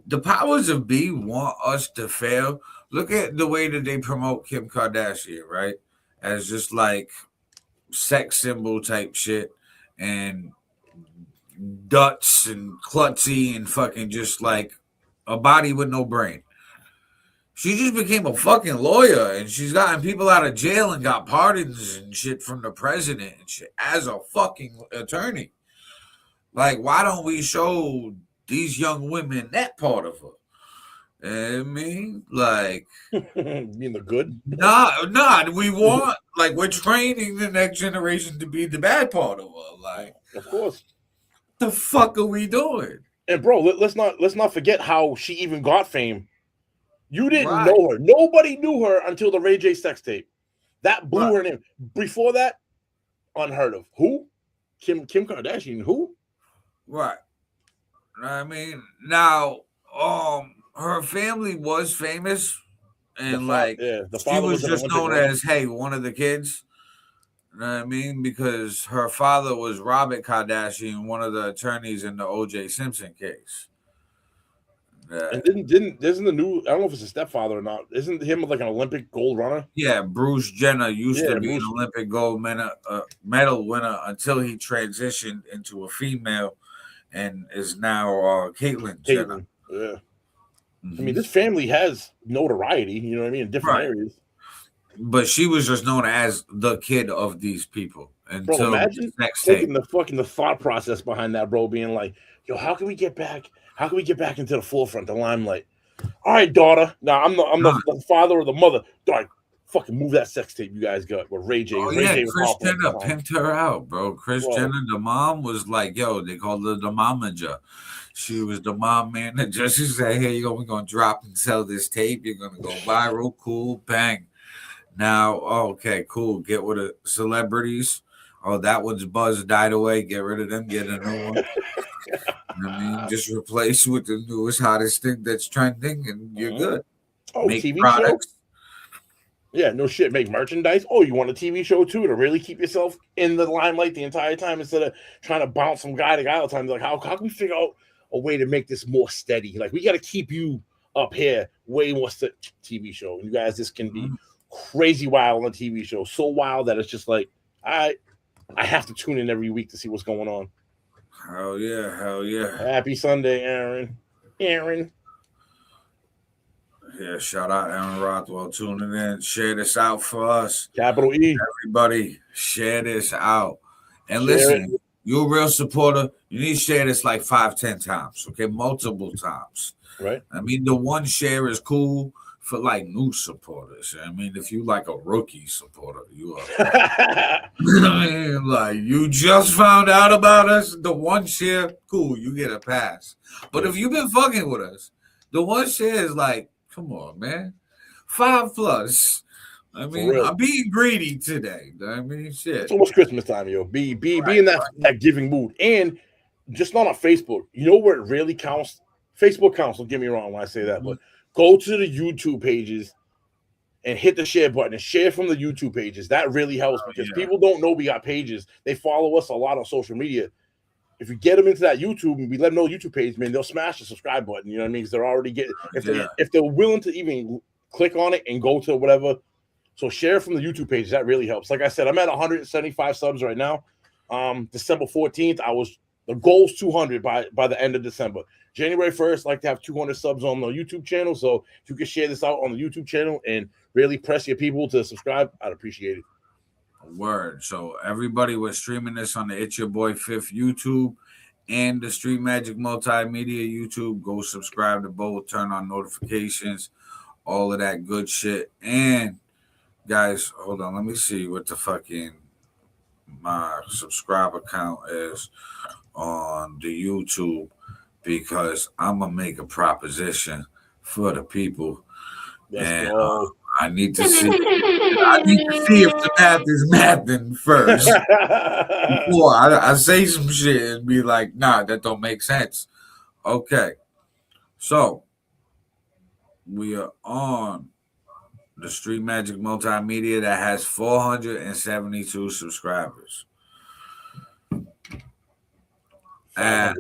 The powers of be want us to fail. Look at the way that they promote Kim Kardashian, right? As just like sex symbol type shit and Dutch and klutzy and fucking just like a body with no brain. She just became a fucking lawyer and she's gotten people out of jail and got pardons and shit from the president and shit as a fucking attorney. Like, why don't we show these young women that part of her? I mean, like,
you mean the good?
Nah. We want, like, we're training the next generation to be the bad part of her. Like,
of course.
The fuck are we doing?
And bro, let's not forget how she even got fame. You didn't know her. Nobody knew her until the Ray J sex tape. That blew her name. Before that, unheard of. Who? Kim Kardashian. Who?
Right. I mean, now her family was famous, and
the
she
father
was
was an
just
Olympic
known
runner.
as one of the kids. You know what I mean? Because her father was Robert Kardashian, one of the attorneys in the O.J. Simpson case.
And isn't the new, I don't know if it's a stepfather or not, isn't him like an Olympic gold runner?
Yeah, Bruce Jenner used to be
Bruce.
an Olympic gold medal winner until he transitioned into a female and is now Caitlyn Jenner.
Yeah. I mean, this family has notoriety, you know what I mean, in different areas.
But she was just known as the kid of these people until
bro, imagine taking the thought process behind that, bro, being like, yo, how can we get back into the forefront, the limelight? All right, daughter. Now I'm the father or the mother. Dog, fucking move that sex tape you guys got with Ray J.
Kris Jenner pimped her out, bro. Kris Jenner, the mom, was like, yo, they called her the momager. She was the mom manager. She said, hey, we're going to drop and sell this tape. You're going to go viral. Cool. Bang. Now, okay, cool. Get rid of celebrities. Oh, that one's buzz died away. Get rid of them. Get a new one. I mean, just replace with the newest, hottest thing that's trending, and you're good.
Make TV products. Show? Yeah, no shit. Make merchandise. Oh, you want a TV show too to really keep yourself in the limelight the entire time instead of trying to bounce from guy to guy all the time. Like, how can we figure out a way to make this more steady? Like, we got to keep you up here way more TV show. You guys, this can be crazy wild on a TV show. So wild that it's just like, I have to tune in every week to see what's going on.
Hell yeah.
Happy Sunday, Aaron.
Yeah, shout out Aaron Rothwell tuning in. Share this out for us.
Capital E.
Everybody, share this out. And listen, you're a real supporter. You need to share this like 5-10 times, okay? Multiple times.
Right.
I mean, the one share is cool for like new supporters. I mean, if you like a rookie supporter, you are. I mean, like, you just found out about us, the one share, cool, you get a pass. But if you've been fucking with us, the one share is like, come on, man. 5+. I mean, I'm being greedy today. I mean, shit.
It's almost Christmas time, yo. Be in that giving mood. And just not on Facebook. You know where it really counts? Facebook counts, don't get me wrong when I say that, but go to the YouTube pages and hit the share button and share from the YouTube pages. That really helps because people don't know we got pages. They follow us a lot on social media. If we get them into that YouTube and we let them know YouTube page, man, they'll smash the subscribe button. You know what I mean? Because they're already getting if they're willing to even click on it and go to whatever. So share from the YouTube page. That really helps. Like I said, I'm at 175 subs right now. December 14th, the goal's 200 by the end of December. January 1st, I'd like to have 200 subs on the YouTube channel. So if you could share this out on the YouTube channel and really press your people to subscribe, I'd appreciate it.
Word. So everybody was streaming this on the It's Your Boy FiF YouTube and the Street Magic Multimedia YouTube. Go subscribe to both, turn on notifications, all of that good shit. And guys, hold on, let me see what the fucking my subscriber count is on the YouTube, because I'm gonna make a proposition for the people. And I need to see. I need to see if the math is mathing first before I say some shit and be like, nah, that don't make sense. Okay, so we are on the Street Magic Multimedia that has 472 subscribers. And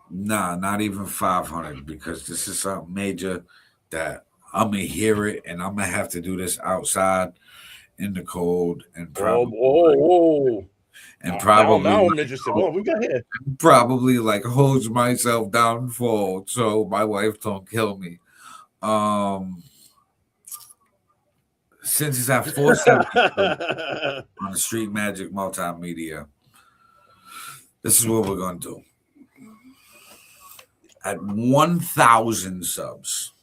nah, not even 500, because this is something major that I'm gonna hear it, and I'm gonna have to do this outside in the cold, and probably
now I'm interested. What we got here?
Probably like holds myself down for so my wife don't kill me. Since it's at 470 on the Street Magic Multimedia, this is what we're gonna do. At 1,000 subs,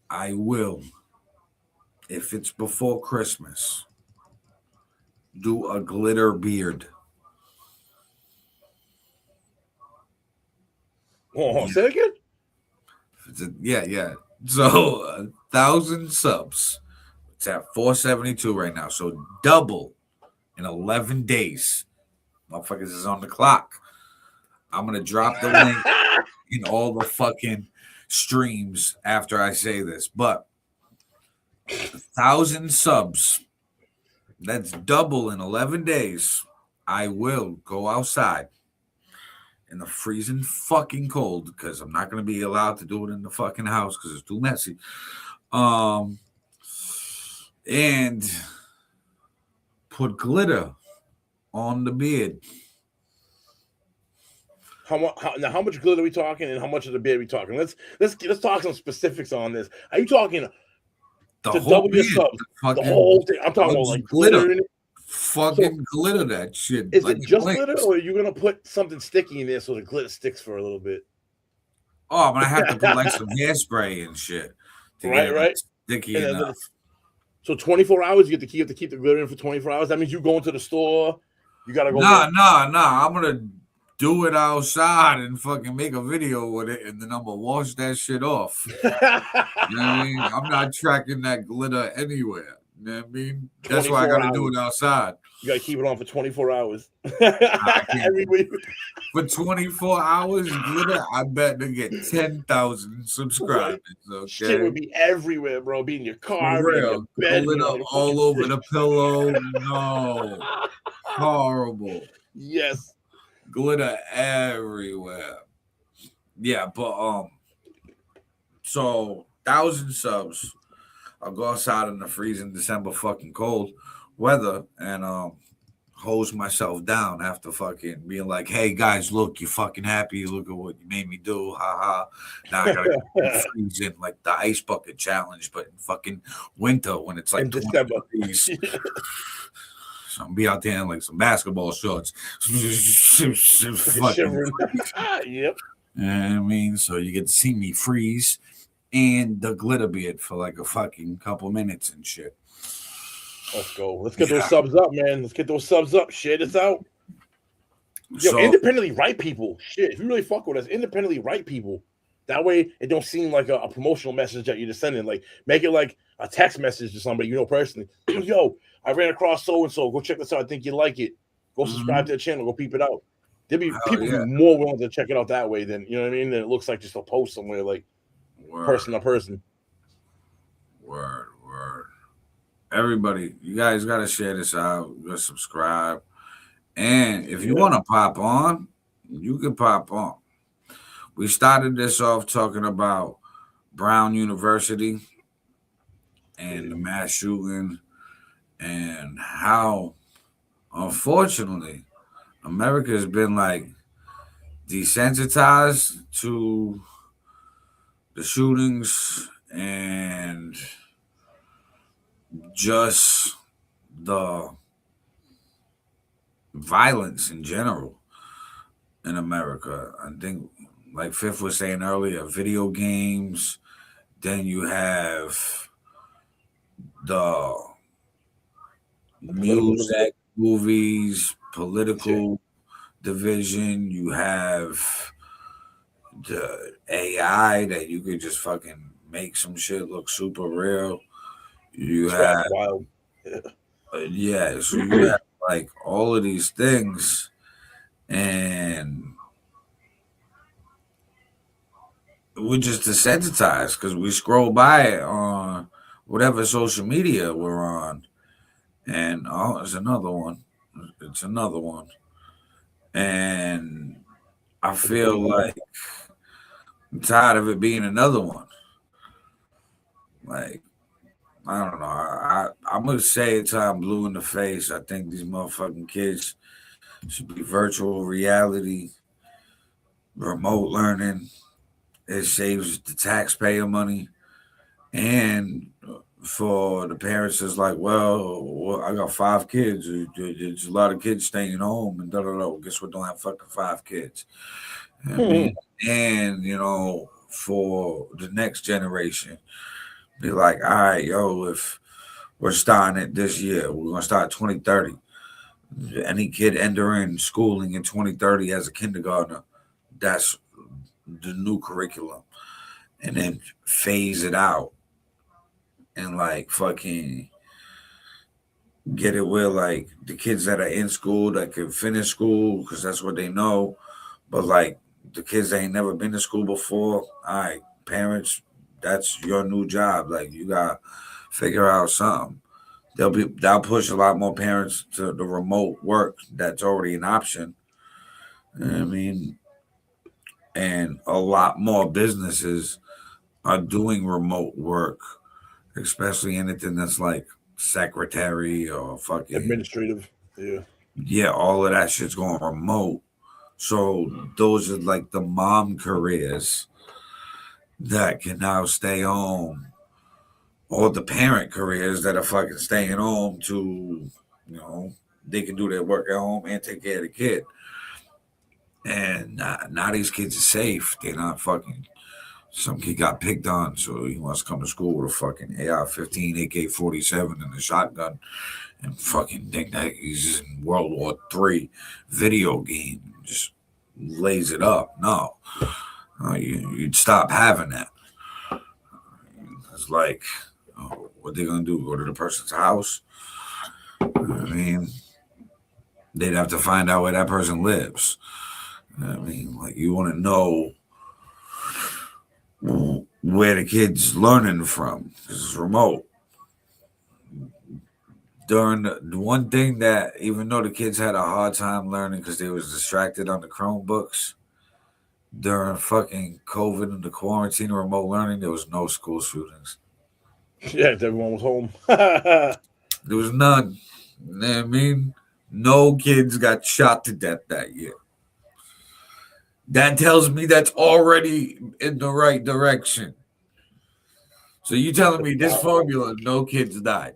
I will, if it's before Christmas, do a glitter beard.
Oh, say it again?
Yeah. So 1,000 subs. It's at 472 right now. So double in 11 days. Motherfuckers is on the clock. I'm gonna drop the link in all the fucking streams after I say this. But 1,000 subs. That's double in 11 days. I will go outside in the freezing fucking cold because I'm not going to be allowed to do it in the fucking house because it's too messy. And put glitter on the beard.
How much glitter are we talking, and how much of the beard are we talking? Let's talk some specifics on this. Are you talking
The
to
whole
double your
beard,
subs?
the
The whole thing. I'm talking about like glitter in it.
Fucking glitter that shit.
Is
like
it just
flames.
glitter, or are you gonna put something sticky in there so the glitter sticks for a little bit?
Oh, I'm gonna have to put like some hairspray and shit to get it like, sticky
And
enough.
So 24 hours, you have to keep the glitter in for 24 hours. That means you go into the store. You gotta go.
Nah. I'm gonna do it outside and fucking make a video with it, and then I'm gonna wash that shit off. You know what I mean? I'm not tracking that glitter anywhere. You know what I mean? That's why I gotta do it outside.
You gotta keep it on for 24 hours.
Every week. For 24 hours, glitter, I bet to get 10,000 subscribers. Okay?
Shit would be everywhere, bro. Be in your car,
For real.
in your bed,
glitter all over the pillow. No. Horrible.
Yes.
Glitter everywhere. Yeah, but so 1,000 subs. I'll go outside in the freezing December fucking cold weather and hose myself down after fucking being like, hey guys, look, you fucking happy, look at what you made me do, haha. Now I gotta go freezing like the ice bucket challenge, but in fucking winter when it's like
in December.
So I'm gonna be out there in like some basketball shorts.
Yep.
You know what I mean? So you get to see me freeze and the glitter beard for like a fucking couple minutes and shit.
Let's go. Let's get those subs up, man. Let's get those subs up. Shit, it's out. Yo, independently write people. Shit, if you really fuck with us, independently write people. That way, it don't seem like a promotional message that you're just sending. Like, make it like a text message to somebody you know personally. Yo, I ran across so-and-so. Go check this out. I think you like it. Go subscribe to the channel. Go peep it out. There'll be people be more willing to check it out that way than, you know what I mean? Than it looks like just a post somewhere, like person to person.
Word. Everybody, you guys got to share this out. You got to subscribe. And if you want to pop on, you can pop on. We started this off talking about Brown University and the mass shooting and how, unfortunately, America has been like desensitized to the shootings and just the violence in general in America. I think, like FiF was saying earlier, video games, then you have the music, movies, political division, you have the AI that you could just fucking make some shit look super real. You have
wild.
so you have like all of these things, and we're just desensitized because we scroll by it on whatever social media we're on, and it's another one. It's another one, and I feel like I'm tired of it being another one. Like, I don't know. I'm gonna say it till I'm blue in the face. I think these motherfucking kids should be virtual reality, remote learning. It saves the taxpayer money, and for the parents, it's like, well, I got 5 kids. There's a lot of kids staying home, and guess what? Don't have fucking 5 kids. I mean, and for the next generation. Be like, all right, if we're starting it this year, we're going to start 2030. Any kid entering schooling in 2030 as a kindergartner, that's the new curriculum. And then phase it out and like fucking get it where like the kids that are in school that can finish school because that's what they know, But like the kids ain't never been to school before. All right, parents, that's your new job. Like you gotta figure out something. That'll push a lot more parents to the remote work that's already an option. I mean, and a lot more businesses are doing remote work, especially anything that's like secretary or fucking
Administrative. Yeah.
yeah, all of that shit's going remote. So those are like the mom careers that can now stay home, or the parent careers that are fucking staying home to, you know, they can do their work at home and take care of the kid. And now these kids are safe. They're not fucking. Some kid got picked on, so he wants to come to school with a fucking AR-15, AK-47, and a shotgun, and fucking think that he's in World War III video game. Just lays it up. No, you'd stop having that. It's like, oh, what they gonna do? Go to the person's house? I mean, they'd have to find out where that person lives. I mean, like you want to know where the kid's learning from. This is remote. During the one thing that, even though the kids had a hard time learning because they was distracted on the Chromebooks, during fucking COVID and the quarantine and remote learning, there was no school shootings.
Yeah, everyone was home.
There was none. You know what I mean? No kids got shot to death that year. That tells me that's already in the right direction. So you telling me this formula, no kids died.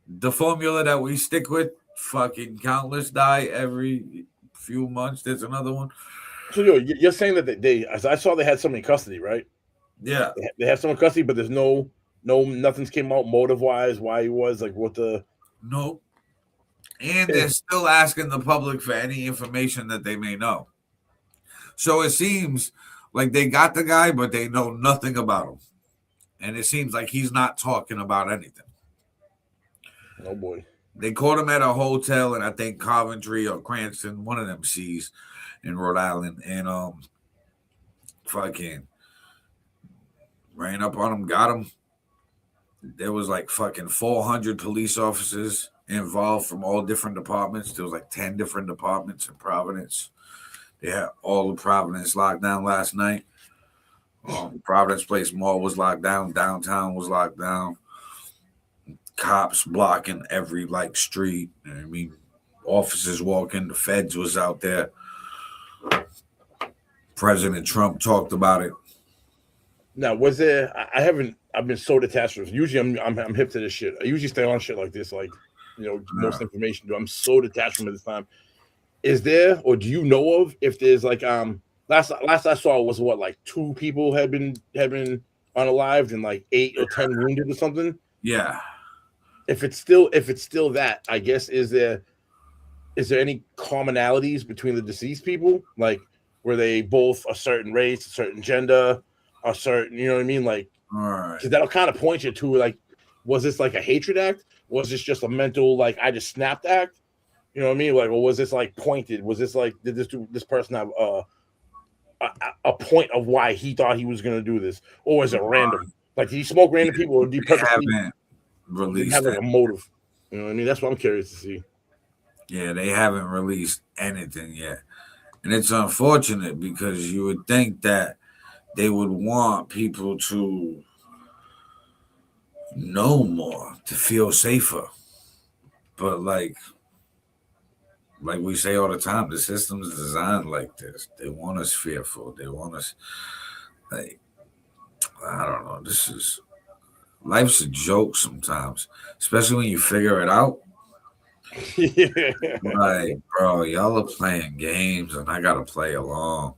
The formula that we stick with, fucking countless die every few months. There's another one.
So you're saying that they as I saw they had somebody in custody, right?
Yeah.
They have someone in custody, but there's nothing's came out motive wise why he was like what the
No. And they're still asking the public for any information that they may know. So it seems like they got the guy, but they know nothing about him. And it seems like he's not talking about anything.
Oh boy.
They caught him at a hotel in I think Coventry or Cranston, one of them seas in Rhode Island, and fucking ran up on him, got him. There was like fucking 400 police officers involved from all different departments. There was like 10 different departments in Providence. They had all of Providence locked down last night. Providence Place Mall was locked down. Downtown was locked down. Cops blocking every like street. I mean, officers walking. The feds was out there. President Trump talked about it.
Now, was there? I've been so detached from. Usually, I'm hip to this shit. I usually stay on shit like this, like most information. I'm so detached from it this time. Is there, or do you know of, if there's like last I saw was what, like 2 people had been unalived and like 8 or 10 wounded or something?
Yeah.
If it's still that, I guess is there any commonalities between the deceased people? Like, were they both a certain race, a certain gender, a certain, you know what I mean? Like, because that'll kind of point you to like, was this like a hatred act? Was this just a mental like I just snapped act? You know what I mean? Like, or was this like pointed? Was this like, did this person have a point of why he thought he was going to do this, or was it random? Like, did he smoke random people, or did he purposely
released
have like a motive? You know what I mean? That's what I'm curious to see.
Yeah, they haven't released anything yet. And it's unfortunate because you would think that they would want people to know more, to feel safer. But like we say all the time, the system is designed like this. They want us fearful. They want us like, I don't know. Life's a joke sometimes, especially when you figure it out.
Yeah.
Like, bro, y'all are playing games and I gotta play along.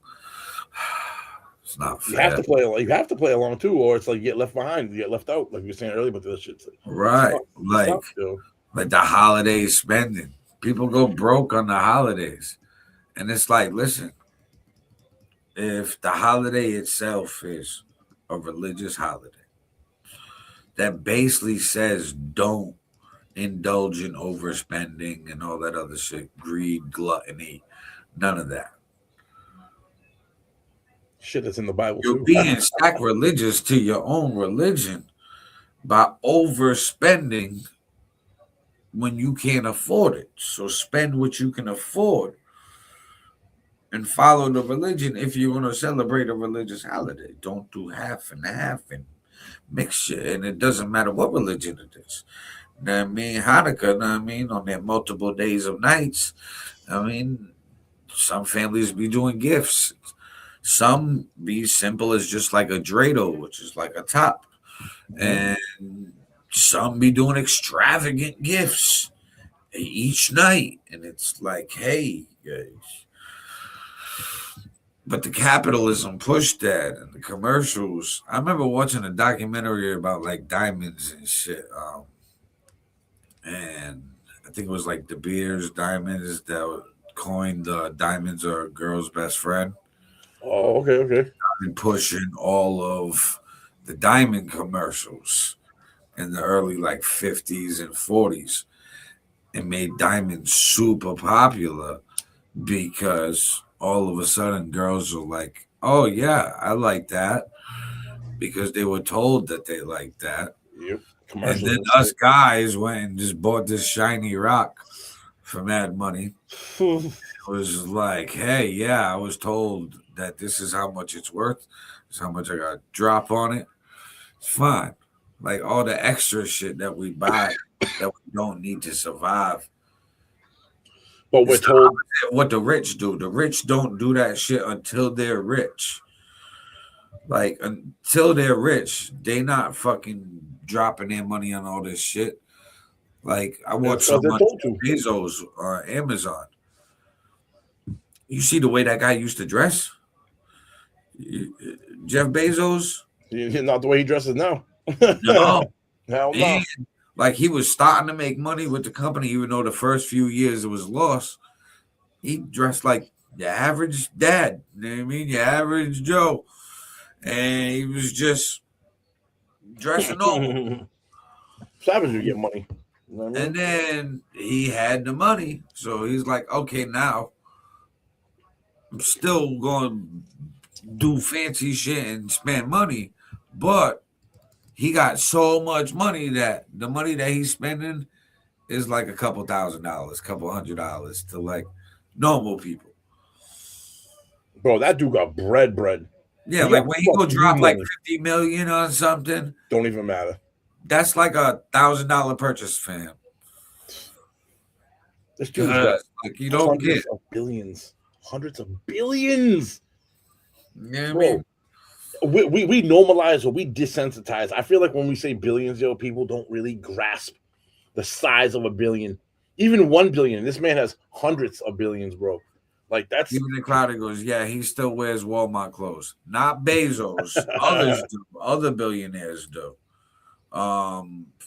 It's not fair.
You have to play along too, or it's like you get left behind, you get left out, like you were saying earlier about this shit.
Right. Like the holiday spending. People go broke on the holidays. And it's like, listen, if the holiday itself is a religious holiday that basically says don't indulge in overspending and all that other shit, greed, gluttony, none of that.
Shit that's in the Bible
You're
too.
being sacrilegious to your own religion by overspending when you can't afford it. So spend what you can afford and follow the religion if you're going to celebrate a religious holiday. Don't do half and half and mixture. And it doesn't matter what religion it is. Know what I mean? Hanukkah, know what I mean? On their multiple days of nights. I mean, some families be doing gifts. Some be simple as just like a dreidel, which is like a top. And some be doing extravagant gifts each night. And it's like, hey, guys. But the capitalism pushed that and the commercials. I remember watching a documentary about like diamonds and shit. And I think it was like De Beers diamonds that coined diamonds are a girl's best friend.
Oh, okay.
I've been pushing all of the diamond commercials in the early like 50s and 40s and made diamonds super popular because all of a sudden girls are like, oh yeah, I like that, because they were told that they liked that.
Yep.
And then us guys went and just bought this shiny rock for mad money. It was like, hey, yeah, I was told that this is how much it's worth. This is how much I got to drop on it. It's fine. Like all the extra shit that we buy that we don't need to survive.
But we're told
what the rich do. The rich don't do that shit until they're rich. Like until they're rich, they not fucking dropping their money on all this shit. Like I watch so much Bezos on Amazon. You see the way that guy used to dress? Jeff Bezos?
Not the way he dresses now.
No.
Hell no.
Like he was starting to make money with the company, even though the first few years it was lost. He dressed like your average dad. You know what I mean? Your average Joe. And he was just dressing normal.
Savage would get money. You know what I mean?
And then he had the money. So he's like, okay, now I'm still going to do fancy shit and spend money. But he got so much money that the money that he's spending is like a couple $1,000s, couple $100s to like normal people.
Bro, that dude got bread.
Yeah, like when he go drop like 50 million on something,
don't even matter.
That's like a $1,000 purchase for him.
This dude's got
like you don't get
hundreds of billions.
Yeah, bro.
We normalize or we desensitize. I feel like when we say billions, people don't really grasp the size of a billion. Even 1 billion. This man has hundreds of billions, bro. Like that's
even the crowd goes, yeah, he still wears Walmart clothes. Not Bezos. Others do. Other billionaires do.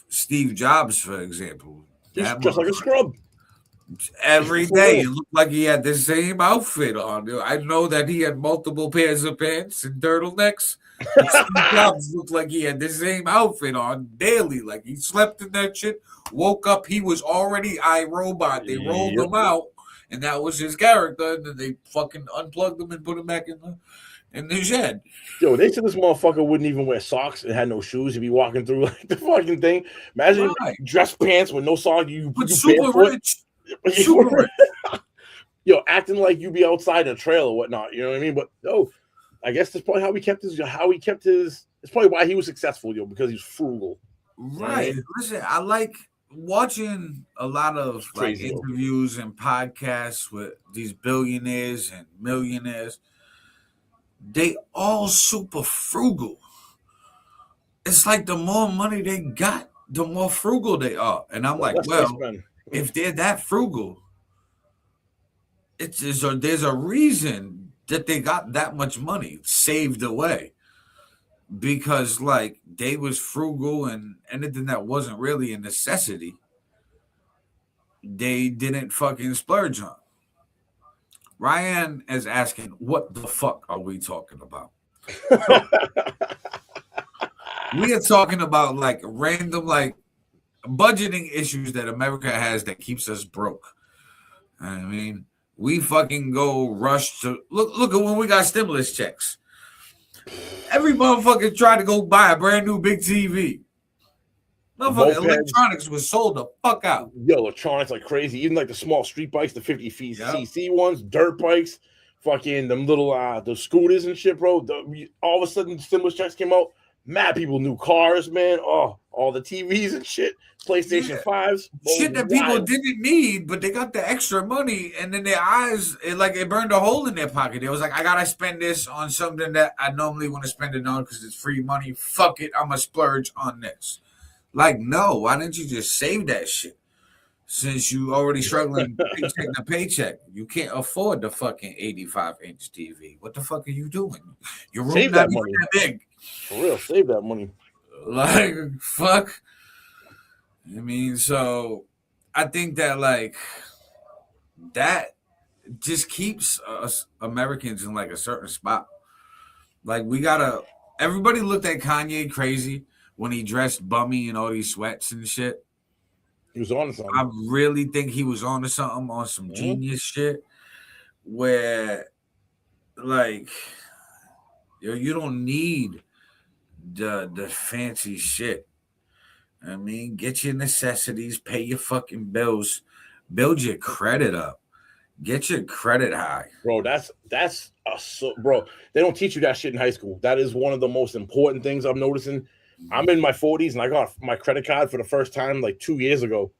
Steve Jobs, for example.
He's just like a scrub.
Every day it looked like he had the same outfit on. I know that he had multiple pairs of pants and turtlenecks. Steve Jobs looked like he had the same outfit on daily. Like he slept in that shit, woke up, he was already iRobot. They rolled him out, and that was his character. And then they fucking unplugged him and put him back in the shed.
Yo, they said this motherfucker wouldn't even wear socks and had no shoes. He'd be walking through like the fucking thing. Imagine dress pants with no socks. You
super
barefoot.
rich. Super rich.
Yo, acting like you be outside in a trail or whatnot. You know what I mean? But I guess that's probably how he kept his. It's probably why he was successful, because he's frugal.
Right. Listen, I like watching a lot of like interviews and podcasts with these billionaires and millionaires. They all super frugal. It's like the more money they got, the more frugal they are. And I'm like, well, if they're that frugal, there's a reason that they got that much money saved away. Because like they was frugal, and anything that wasn't really a necessity, they didn't fucking splurge on. Ryan is asking, what the fuck are we talking about? We are talking about like random like budgeting issues that America has that keeps us broke. I mean, we fucking go rush to look at when we got stimulus checks. Every motherfucker tried to go buy a brand new big TV. Motherfucker, electronics was sold the fuck out.
Yo, electronics like crazy. Even like the small street bikes, the 50cc ones, dirt bikes, fucking them little the scooters and shit, bro. All of a sudden, stimulus checks came out. Mad people, new cars, man. Oh, all the TVs and shit, PlayStation 5s.
Shit that people didn't need, but they got the extra money, and then their eyes, it burned a hole in their pocket. It was like, I gotta spend this on something that I normally want to spend it on because it's free money. Fuck it, I'm gonna splurge on this. Like, no, why didn't you just save that shit? Since you already struggling paycheck to paycheck, you can't afford the fucking 85-inch TV. What the fuck are you doing? Your room not even that big.
For real, save that money.
Like, fuck. I mean, so I think that like that just keeps us Americans in like a certain spot. Like everybody looked at Kanye crazy when he dressed bummy and all these sweats and shit.
He was on to something.
I really think he was on to something, on some genius shit where like you don't need the fancy shit. I mean, get your necessities, pay your fucking bills, build your credit up, get your credit high.
Bro, bro, they don't teach you that shit in high school. That is one of the most important things I'm noticing. I'm in my 40s and I got my credit card for the first time like 2 years ago.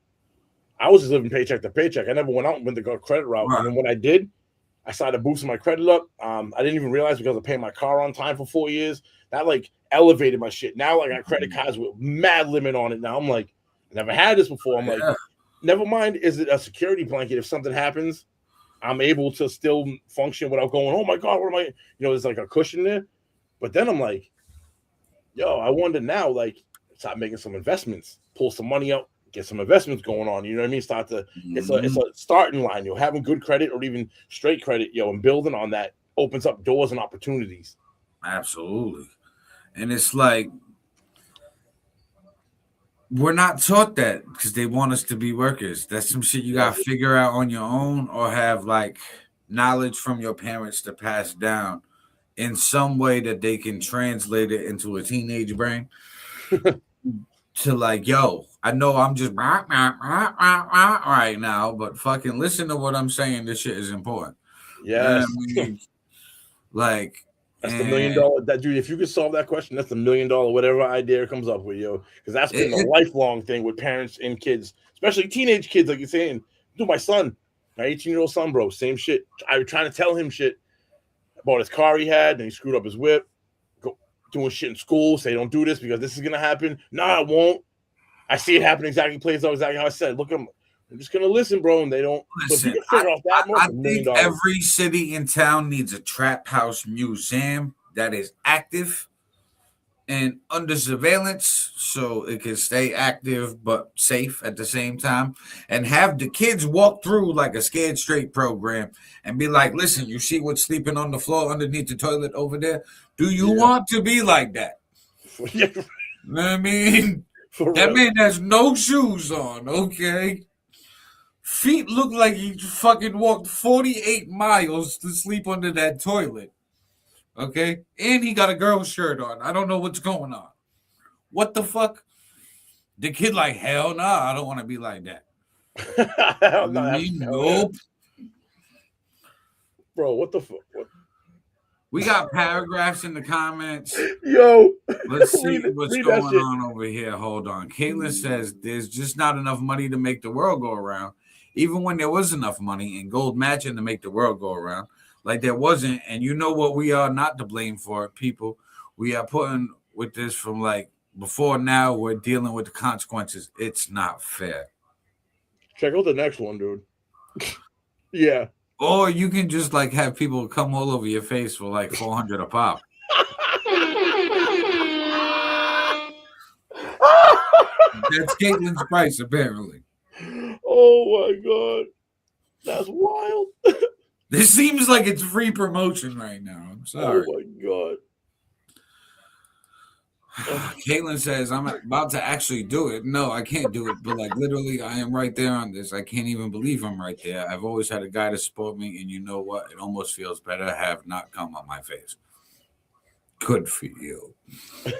I was just living paycheck to paycheck. I never went out and went the credit route. Right. And then when I did, I started boosting my credit up. I didn't even realize because I was paying my car on time for 4 years. That like elevated my shit. Now I got credit cards with mad limit on it. Now I'm like, I never had this before. I'm like, never mind. Is it a security blanket? If something happens, I'm able to still function without going, oh my God, what am I? There's like a cushion there. But then I'm like, yo, I wonder now, like, start making some investments, pull some money out, get some investments going on. You know what I mean? It's a starting line. Having good credit or even straight credit, and building on that opens up doors and opportunities.
Absolutely. And it's like, we're not taught that because they want us to be workers. That's some shit you got to figure out on your own or have like knowledge from your parents to pass down in some way that they can translate it into a teenage brain to like, yo, I know I'm just right now, but fucking listen to what I'm saying. This shit is important.
Yes.
Like,
that's the $1 million. That dude, if you could solve that question, that's the $1 million whatever idea comes up with, because that's been a lifelong thing with parents and kids, especially teenage kids, like you're saying. Dude, my son, my 18-year-old son, bro, same shit. I was trying to tell him shit about his car he had, and he screwed up his whip. Doing shit in school, say don't do this because this is gonna happen. Nah, it won't. I see it happen exactly how I said. Look, I'm just gonna listen, bro, and they don't.
Listen, I think every city in town needs a trap house museum that is active and under surveillance, so it can stay active but safe at the same time, and have the kids walk through like a Scared Straight program and be like, listen, you see what's sleeping on the floor underneath the toilet over there? Do you want to be like that? You know what I mean? That man has no shoes on, okay? Feet look like he fucking walked 48 miles to sleep under that toilet. Okay? And he got a girl's shirt on. I don't know what's going on. What the fuck? The kid like, hell nah, I don't want to be like that. Nope.
Bro, what the fuck?
We got paragraphs in the comments.
Yo.
Let's see what's going on over here. Hold on. Caitlin says there's just not enough money to make the world go around. Even when there was enough money and gold matching to make the world go around. Like there wasn't, and you know what we are not to blame for, people. We are putting with this from like before now, we're dealing with the consequences. It's not fair.
Check out the next one, dude. Yeah.
Or you can just like have people come all over your face for like $400 a pop. That's Caitlin's price, apparently.
Oh my God. That's wild.
This seems like it's free promotion right now. I'm sorry.
Oh my God.
Caitlin says, I'm about to actually do it. No, I can't do it. But like literally, I am right there on this. I can't even believe I'm right there. I've always had a guy to support me. And you know what? It almost feels better to have not come on my face. Good for you.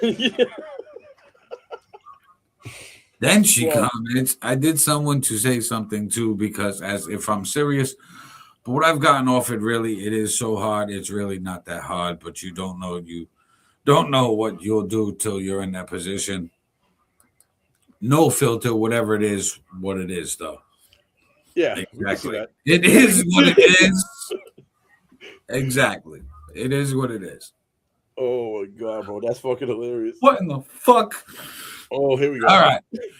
Yeah.
Then she comments, I did someone to say something too, because as if I'm serious, but what I've gotten off it really, it is so hard. It's really not that hard, but you don't know what you'll do till you're in that position. No filter, whatever it is, what it is though.
Yeah, we can see
Exactly.
that.
It is what it is. Exactly. It is what it is.
Oh my god, bro, that's fucking hilarious.
What in the fuck?
Oh, here we go.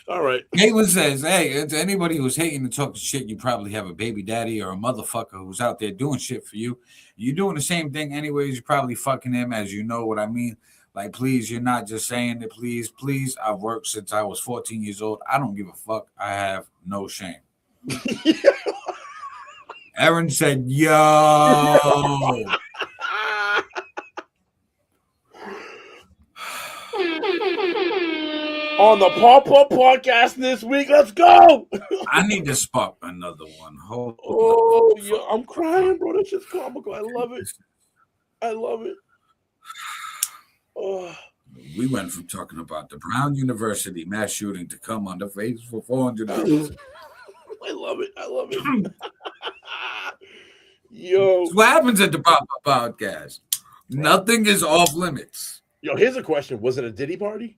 All right.
Caitlin says, hey, to anybody who's hating and talking shit, you probably have a baby daddy or a motherfucker who's out there doing shit for you. You're doing the same thing anyways. You're probably fucking him, as you know what I mean. Like, please, you're not just saying it. Please, please. I've worked since I was 14 years old. I don't give a fuck. I have no shame. Aaron said, yo.
On the Pop-Up Podcast this week, let's go.
I need to spark another one.
Oh, yeah, I'm crying, bro. That's just comical. I love it. I love it. Oh.
We went from talking about the Brown University mass shooting to come on the face for $400.
I love it. I love it. Yo.
That's what happens at the Pop-Up Podcast. Nothing is off limits.
Yo, here's a question. Was it a Diddy party?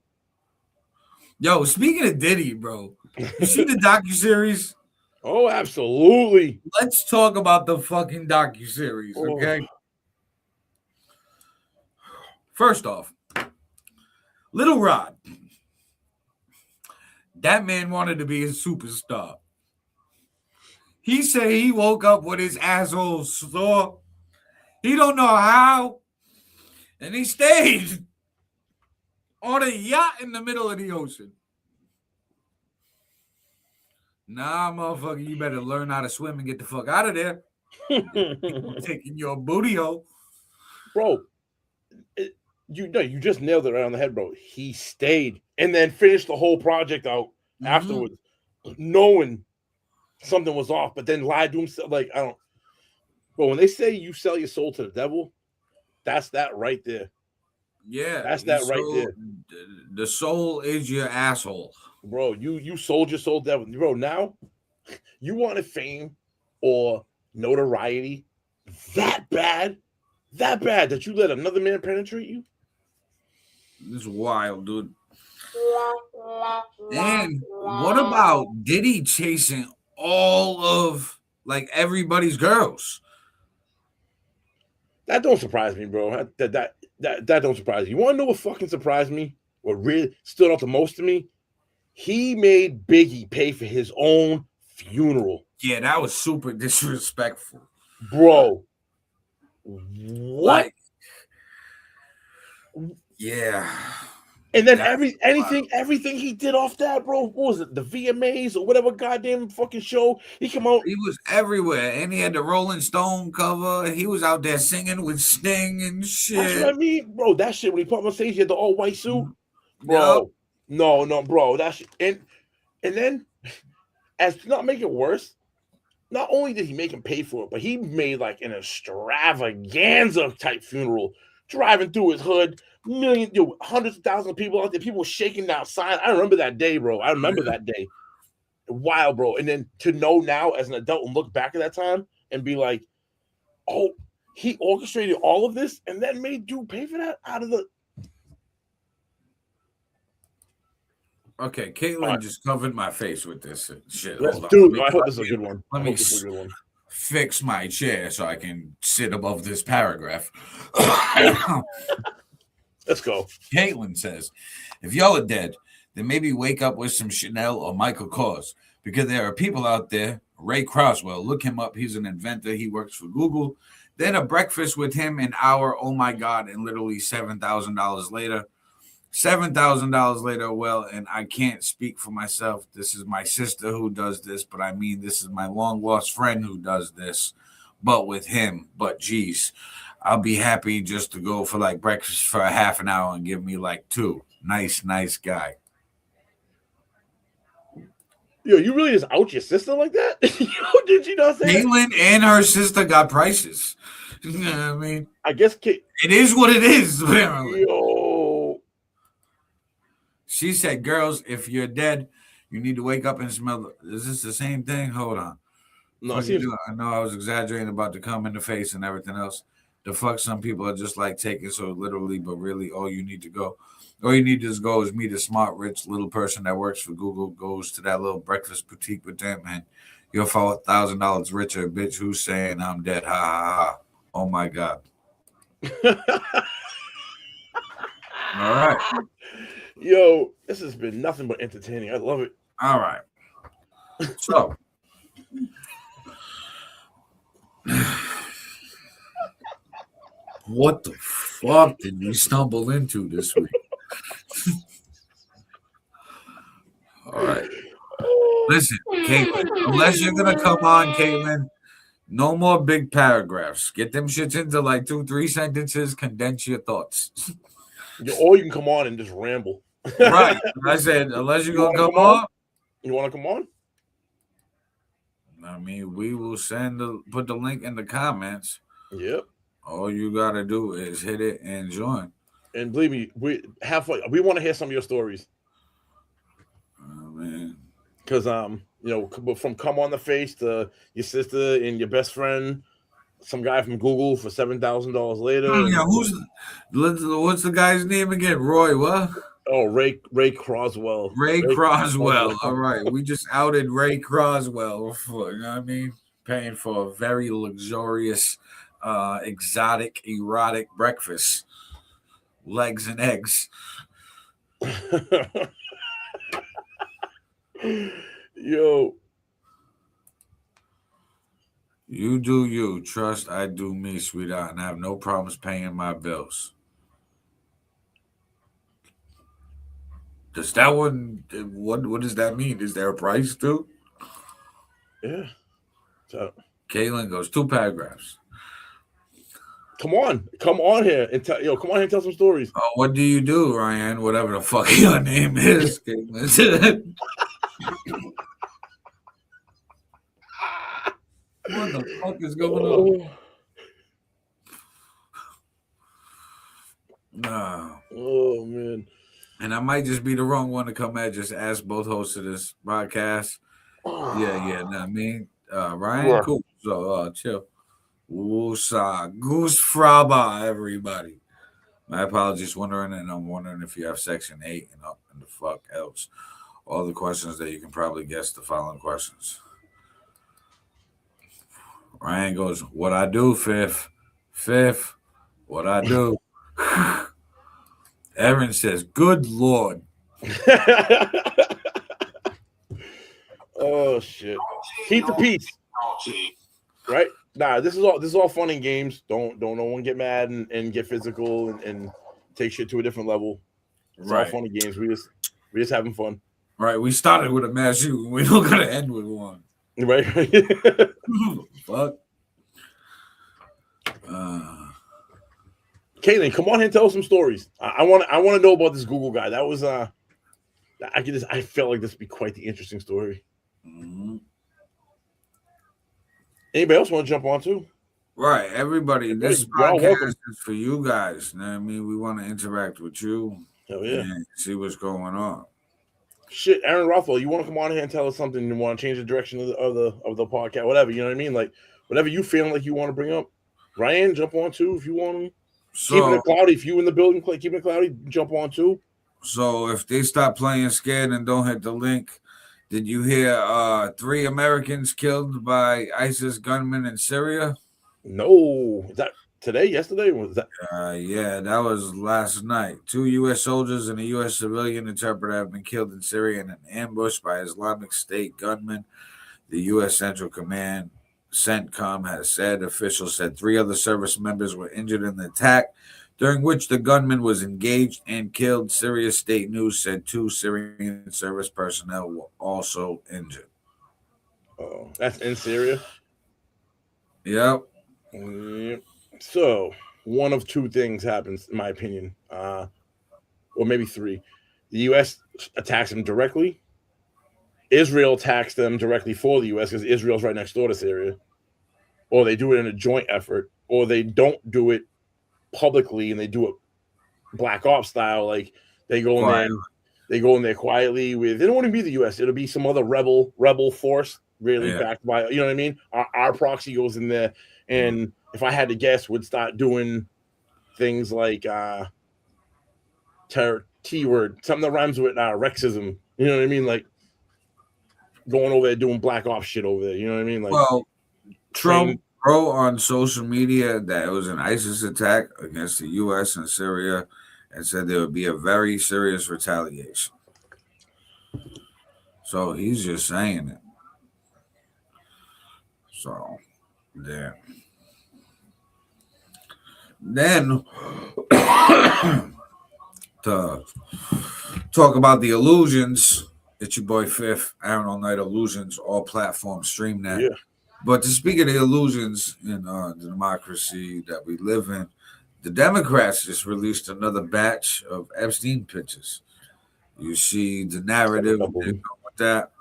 Yo, speaking of Diddy, bro, you see the docuseries?
Oh, absolutely.
Let's talk about the fucking docuseries, okay? Oh. First off, Little Rod. That man wanted to be a superstar. He said he woke up with his asshole sore. He don't know how. And he stayed on a yacht in the middle of the ocean. Nah, motherfucker, you better learn how to swim and get the fuck out of there. Taking your booty hole.
Bro, you just nailed it right on the head, bro. He stayed and then finished the whole project out afterwards, knowing something was off, but then lied to himself. Like, I don't. Bro, when they say you sell your soul to the devil, that's that right there.
Yeah,
that's that right there.
The soul is your asshole,
bro. You sold your soul to the devil, bro. Now you wanted fame or notoriety that bad that you let another man penetrate you.
This is wild, dude. And what about Diddy chasing all of like everybody's girls?
That don't surprise me, bro. That don't surprise me. You want to know what fucking surprised me? What really stood out the most to me? He made Biggie pay for his own funeral.
Yeah, that was super disrespectful,
bro. What?
Like, yeah.
And then everything he did off that, bro. What was it? The VMAs or whatever goddamn fucking show. He come out.
He was everywhere, and he had the Rolling Stone cover. He was out there singing with Sting and shit.
That's what I mean, bro. That shit when he put on stage, he had the all white suit, bro. Yep. No, bro. That shit. And then, as to not make it worse, not only did he make him pay for it, but he made like an extravaganza type funeral, driving through his hood. Hundreds of thousands of people out there, people shaking outside. I remember that day, bro. I remember that day. Wild, bro. And then to know now as an adult and look back at that time and be like, oh, he orchestrated all of this and then made you pay for that out of the.
Okay, Caitlin just covered my face with this shit.
Hold on. Dude, I hope this is a good one.
Let me fix my chair so I can sit above this paragraph.
Let's go.
Caitlin says, if y'all are dead, then maybe wake up with some Chanel or Michael Kors, because there are people out there. Ray Croswell, look him up. He's an inventor. He works for Google. Then a breakfast with him, an hour. Oh my God. And literally $7,000 later. $7,000 later. Well, and I can't speak for myself. This is my sister who does this, but I mean, this is my long lost friend who does this, but with him. But geez, I'll be happy just to go for like breakfast for a half an hour and give me like two. Nice guy.
Yo, you really just out your sister like that? Did you not say
Caitlyn and her sister got prices. You know what I mean?
I guess
it is what it is, apparently.
Yo.
She said, girls, if you're dead, you need to wake up and smell. Is this the same thing? Hold on.
No,
I know I was exaggerating about the cum in the face and everything else. The fuck some people are just like taking so literally, but really all you need to go is meet a smart, rich little person that works for Google, goes to that little breakfast boutique with them, and you're $4,000 richer, bitch. Who's saying I'm dead? Ha ha ha. Oh my God. All right.
Yo, this has been nothing but entertaining. I love it.
All right. So what the fuck did we stumble into this week? All right. Listen, Caitlin, unless you're going to come on, Caitlin, no more big paragraphs. Get them shits into like 2-3 sentences, condense your thoughts.
Or you can come on and just ramble.
Right. I said, unless you're going to come on.
You want to come on?
I mean, we will put the link in the comments.
Yep.
All you got to do is hit it and join.
And believe me, we want to hear some of your stories.
Oh, man.
Because from come on the face to your sister and your best friend, some guy from Google for $7,000 later.
Yeah, what's the guy's name again? Roy, what?
Oh, Ray Croswell.
Ray Croswell. All right. We just outed Ray Croswell for, you know what I mean? Paying for a very luxurious, exotic, erotic breakfast. Legs and eggs.
Yo.
You do you. Trust I do me, sweetheart, and I have no problems paying my bills. Does that one, what does that mean? Is there a price too?
Yeah. So
Caitlin goes 2 paragraphs.
Come on here and come on here and tell some stories.
Oh, what do you do, Ryan? Whatever the fuck your name is. What the fuck is going on? No.
Oh man.
And I might just be the wrong one to come at. Just ask both hosts of this broadcast. Yeah. Know what I mean, Ryan, yeah. Cool. So chill. Woosah, Goose Fraba, everybody. My apologies, wondering, and I'm wondering if you have section 8 and up and the fuck else. All the questions that you can probably guess the following questions. Ryan goes, what I do, FiF? FiF, what I do? Aaron says, good Lord.
Oh, shit. Keep the peace. Right? Nah, this is all fun and games. Don't no one get mad and get physical and take shit to a different level. It's all fun and games. We just having fun.
Right. We started with a mass shoot. We don't gotta end with one.
Right.
Fuck.
Caitlin, come on and tell us some stories. I want to know about this Google guy. That was I felt like this would be quite the interesting story.
Mm-hmm.
Anybody else want to jump on too?
Right, everybody. This podcast is for you guys. You know what I mean? We want to interact with you.
Hell yeah.
And see what's going on.
Shit, Aaron Rothwell, you want to come on here and tell us something? You want to change the direction of the podcast? Whatever, you know what I mean? Like whatever you feel like you want to bring up. Ryan, jump on too if you want to. Keeping it cloudy. If you in the building, keeping it cloudy, jump on too.
So if they stop playing scared and don't hit the link, did you hear 3 Americans killed by ISIS gunmen in Syria?
No. Is that today? Yesterday? Was that?
Yeah, that was last night. 2 U.S. soldiers and a U.S. civilian interpreter have been killed in Syria in an ambush by Islamic State gunmen. The U.S. Central Command, CENTCOM, has said. Officials said 3 other service members were injured in the attack, during which the gunman was engaged and killed. Syria State News said 2 Syrian service personnel were also injured.
Oh, that's in Syria?
Yep.
So, one of 2 things happens, in my opinion, or maybe 3. The U.S. attacks them directly, Israel attacks them directly for the U.S. because Israel's right next door to this area, or they do it in a joint effort, or they don't do it publicly and they do it Black Ops style. Like they go in there, and they go in there quietly with. It don't want to be the U.S. It'll be some other rebel force, really backed by. You know what I mean? Our proxy goes in there, and if I had to guess, would start doing things like T-word, something that rhymes with Rexism. You know what I mean? Like going over there doing Black Ops shit over there. You know what I mean? Like,
well, Trump wrote on social media that it was an ISIS attack against the U.S. and Syria, and said there would be a very serious retaliation. So he's just saying it. So, yeah. Then to talk about the illusions, it's your boy FiF, Aaron All-Niter Illusions, all platforms stream that.
Yeah.
But to speak of the illusions in the democracy that we live in, the Democrats just released another batch of Epstein pictures. You see the narrative with that.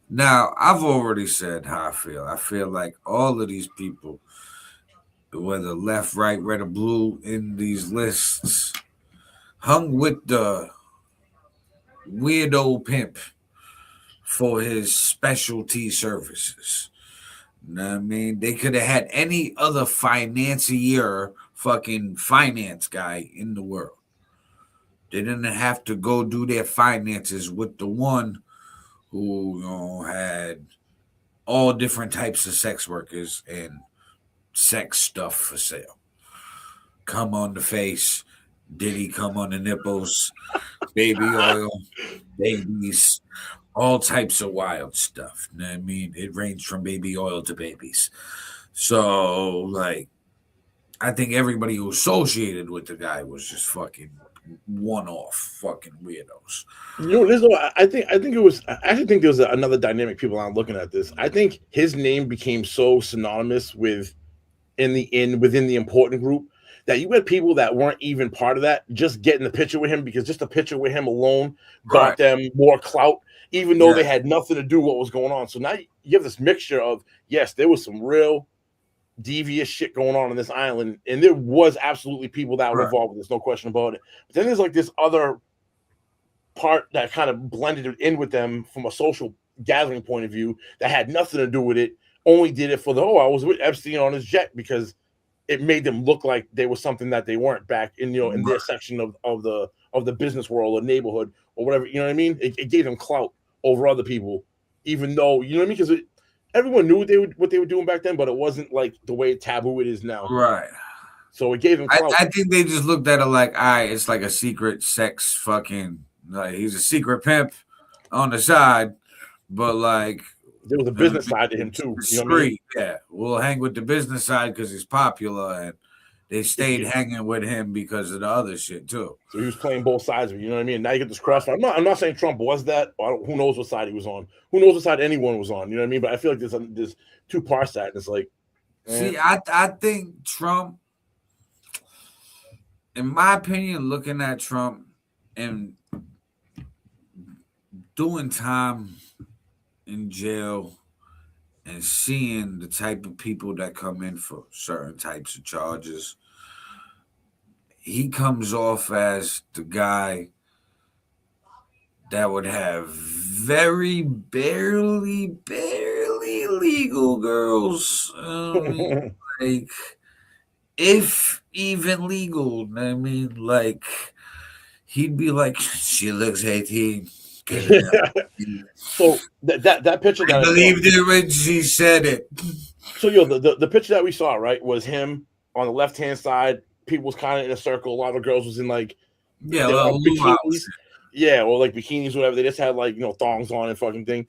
Now, I've already said how I feel. I feel like all of these people, whether left, right, red, or blue, in these lists, hung with the weirdo pimp for his specialty services. You know what I mean? They could have had any other financier, fucking finance guy in the world. They didn't have to go do their finances with the one who had all different types of sex workers and sex stuff for sale. Come on the face, Diddy come on the nipples, baby oil, babies, all types of wild stuff. You know what I mean? It ranged from baby oil to babies. So, like, I think everybody who associated with the guy was just fucking one-off fucking weirdos.
You know, I actually think there was another dynamic. People aren't looking at this. I think his name became so synonymous with within the important group that you had people that weren't even part of that just getting the picture with him because just a picture with him alone got them more clout, even though they had nothing to do with what was going on. So now you have this mixture of, yes, there was some real devious shit going on this island, and there was absolutely people that were involved with this, no question about it. But then there's like this other part that kind of blended it in with them from a social gathering point of view that had nothing to do with it, only did it for I was with Epstein on his jet because it made them look like they were something that they weren't back in, in their section of the business world or neighborhood or whatever. You know what I mean? It gave them clout over other people, even though, you know what I mean? Because everyone knew what they were doing back then, but it wasn't like the way taboo it is now.
Right.
So it gave him clout.
I think they just looked at it like, all right, it's like a secret sex fucking, like he's a secret pimp on the side, but like
there was a business side to him too. You know what I mean?
Yeah, we'll hang with the business side because he's popular, and they stayed hanging with him because of the other shit too.
So he was playing both sides of it. You know what I mean? Now you get this crossfire. I'm not saying Trump was that. Who knows what side he was on? Who knows what side anyone was on? You know what I mean? But I feel like there's two parts to that. And it's like,
see, I think Trump, in my opinion, looking at Trump and doing time in jail and seeing the type of people that come in for certain types of charges, he comes off as the guy that would have very barely legal girls, like if even legal. I mean, like he'd be like, she looks 18.
So that picture that
I believed it when she said it.
So the picture that we saw, right, was him on the left hand side. People was kind of in a circle. A lot of girls was in like bikinis. Yeah, or like bikinis, whatever. They just had like thongs on and fucking thing.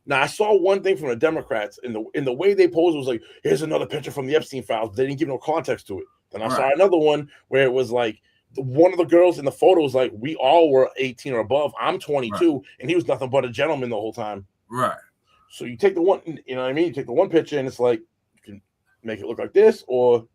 Now I saw one thing from the Democrats in the way they posed was like, here's another picture from the Epstein files. They didn't give no context to it. Then I saw another one where it was like one of the girls in the photo was like, we all were 18 or above. I'm 22, and he was nothing but a gentleman the whole time.
Right.
So you take the one, you know what I mean? You take the one picture, and it's like you can make it look like this, or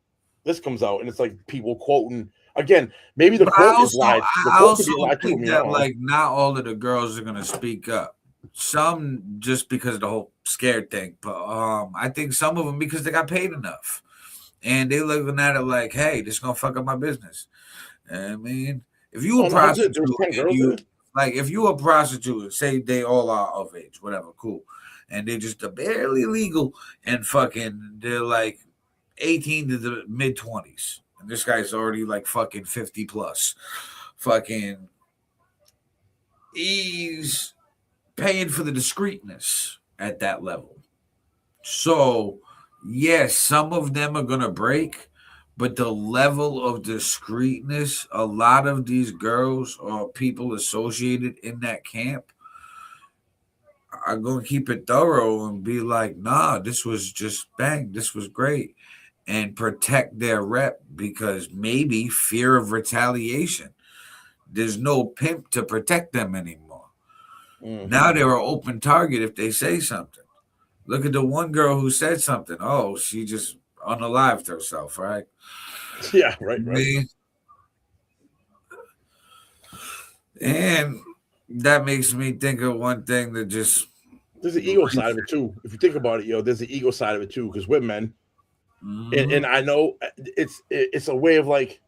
this comes out, and it's like people quoting again, maybe the
But
quote is lied. The
I
quote could
also
be lied too. I
think
mean,
that like not all of the girls are gonna speak up. Some just because of the whole scared thing, but I think some of them because they got paid enough, and they looking at it like, hey, this gonna fuck up my business. I mean, if you a
oh, no,
prostitute,
there was 10
and
girls
you
there.
like if you a prostitute, say they all are of age, whatever, cool, and they just are barely legal and fucking they're like 18 to the mid 20s, and this guy's already like fucking 50 plus, fucking, he's paying for the discreetness at that level. So, yes, some of them are gonna break, but the level of discreetness, a lot of these girls or people associated in that camp are gonna keep it thorough and be like, nah, this was just bang, this was great, and protect their rep because maybe fear of retaliation. There's no pimp to protect them anymore.
Mm-hmm.
Now they're an open target if they say something. Look at the one girl who said something. Oh, she just unalived herself, right?
Yeah, right.
And that makes me think of one thing that just.
There's the ego side of it too. If you think about it, there's the ego side of it too, because we're men, and I know it's a way of like,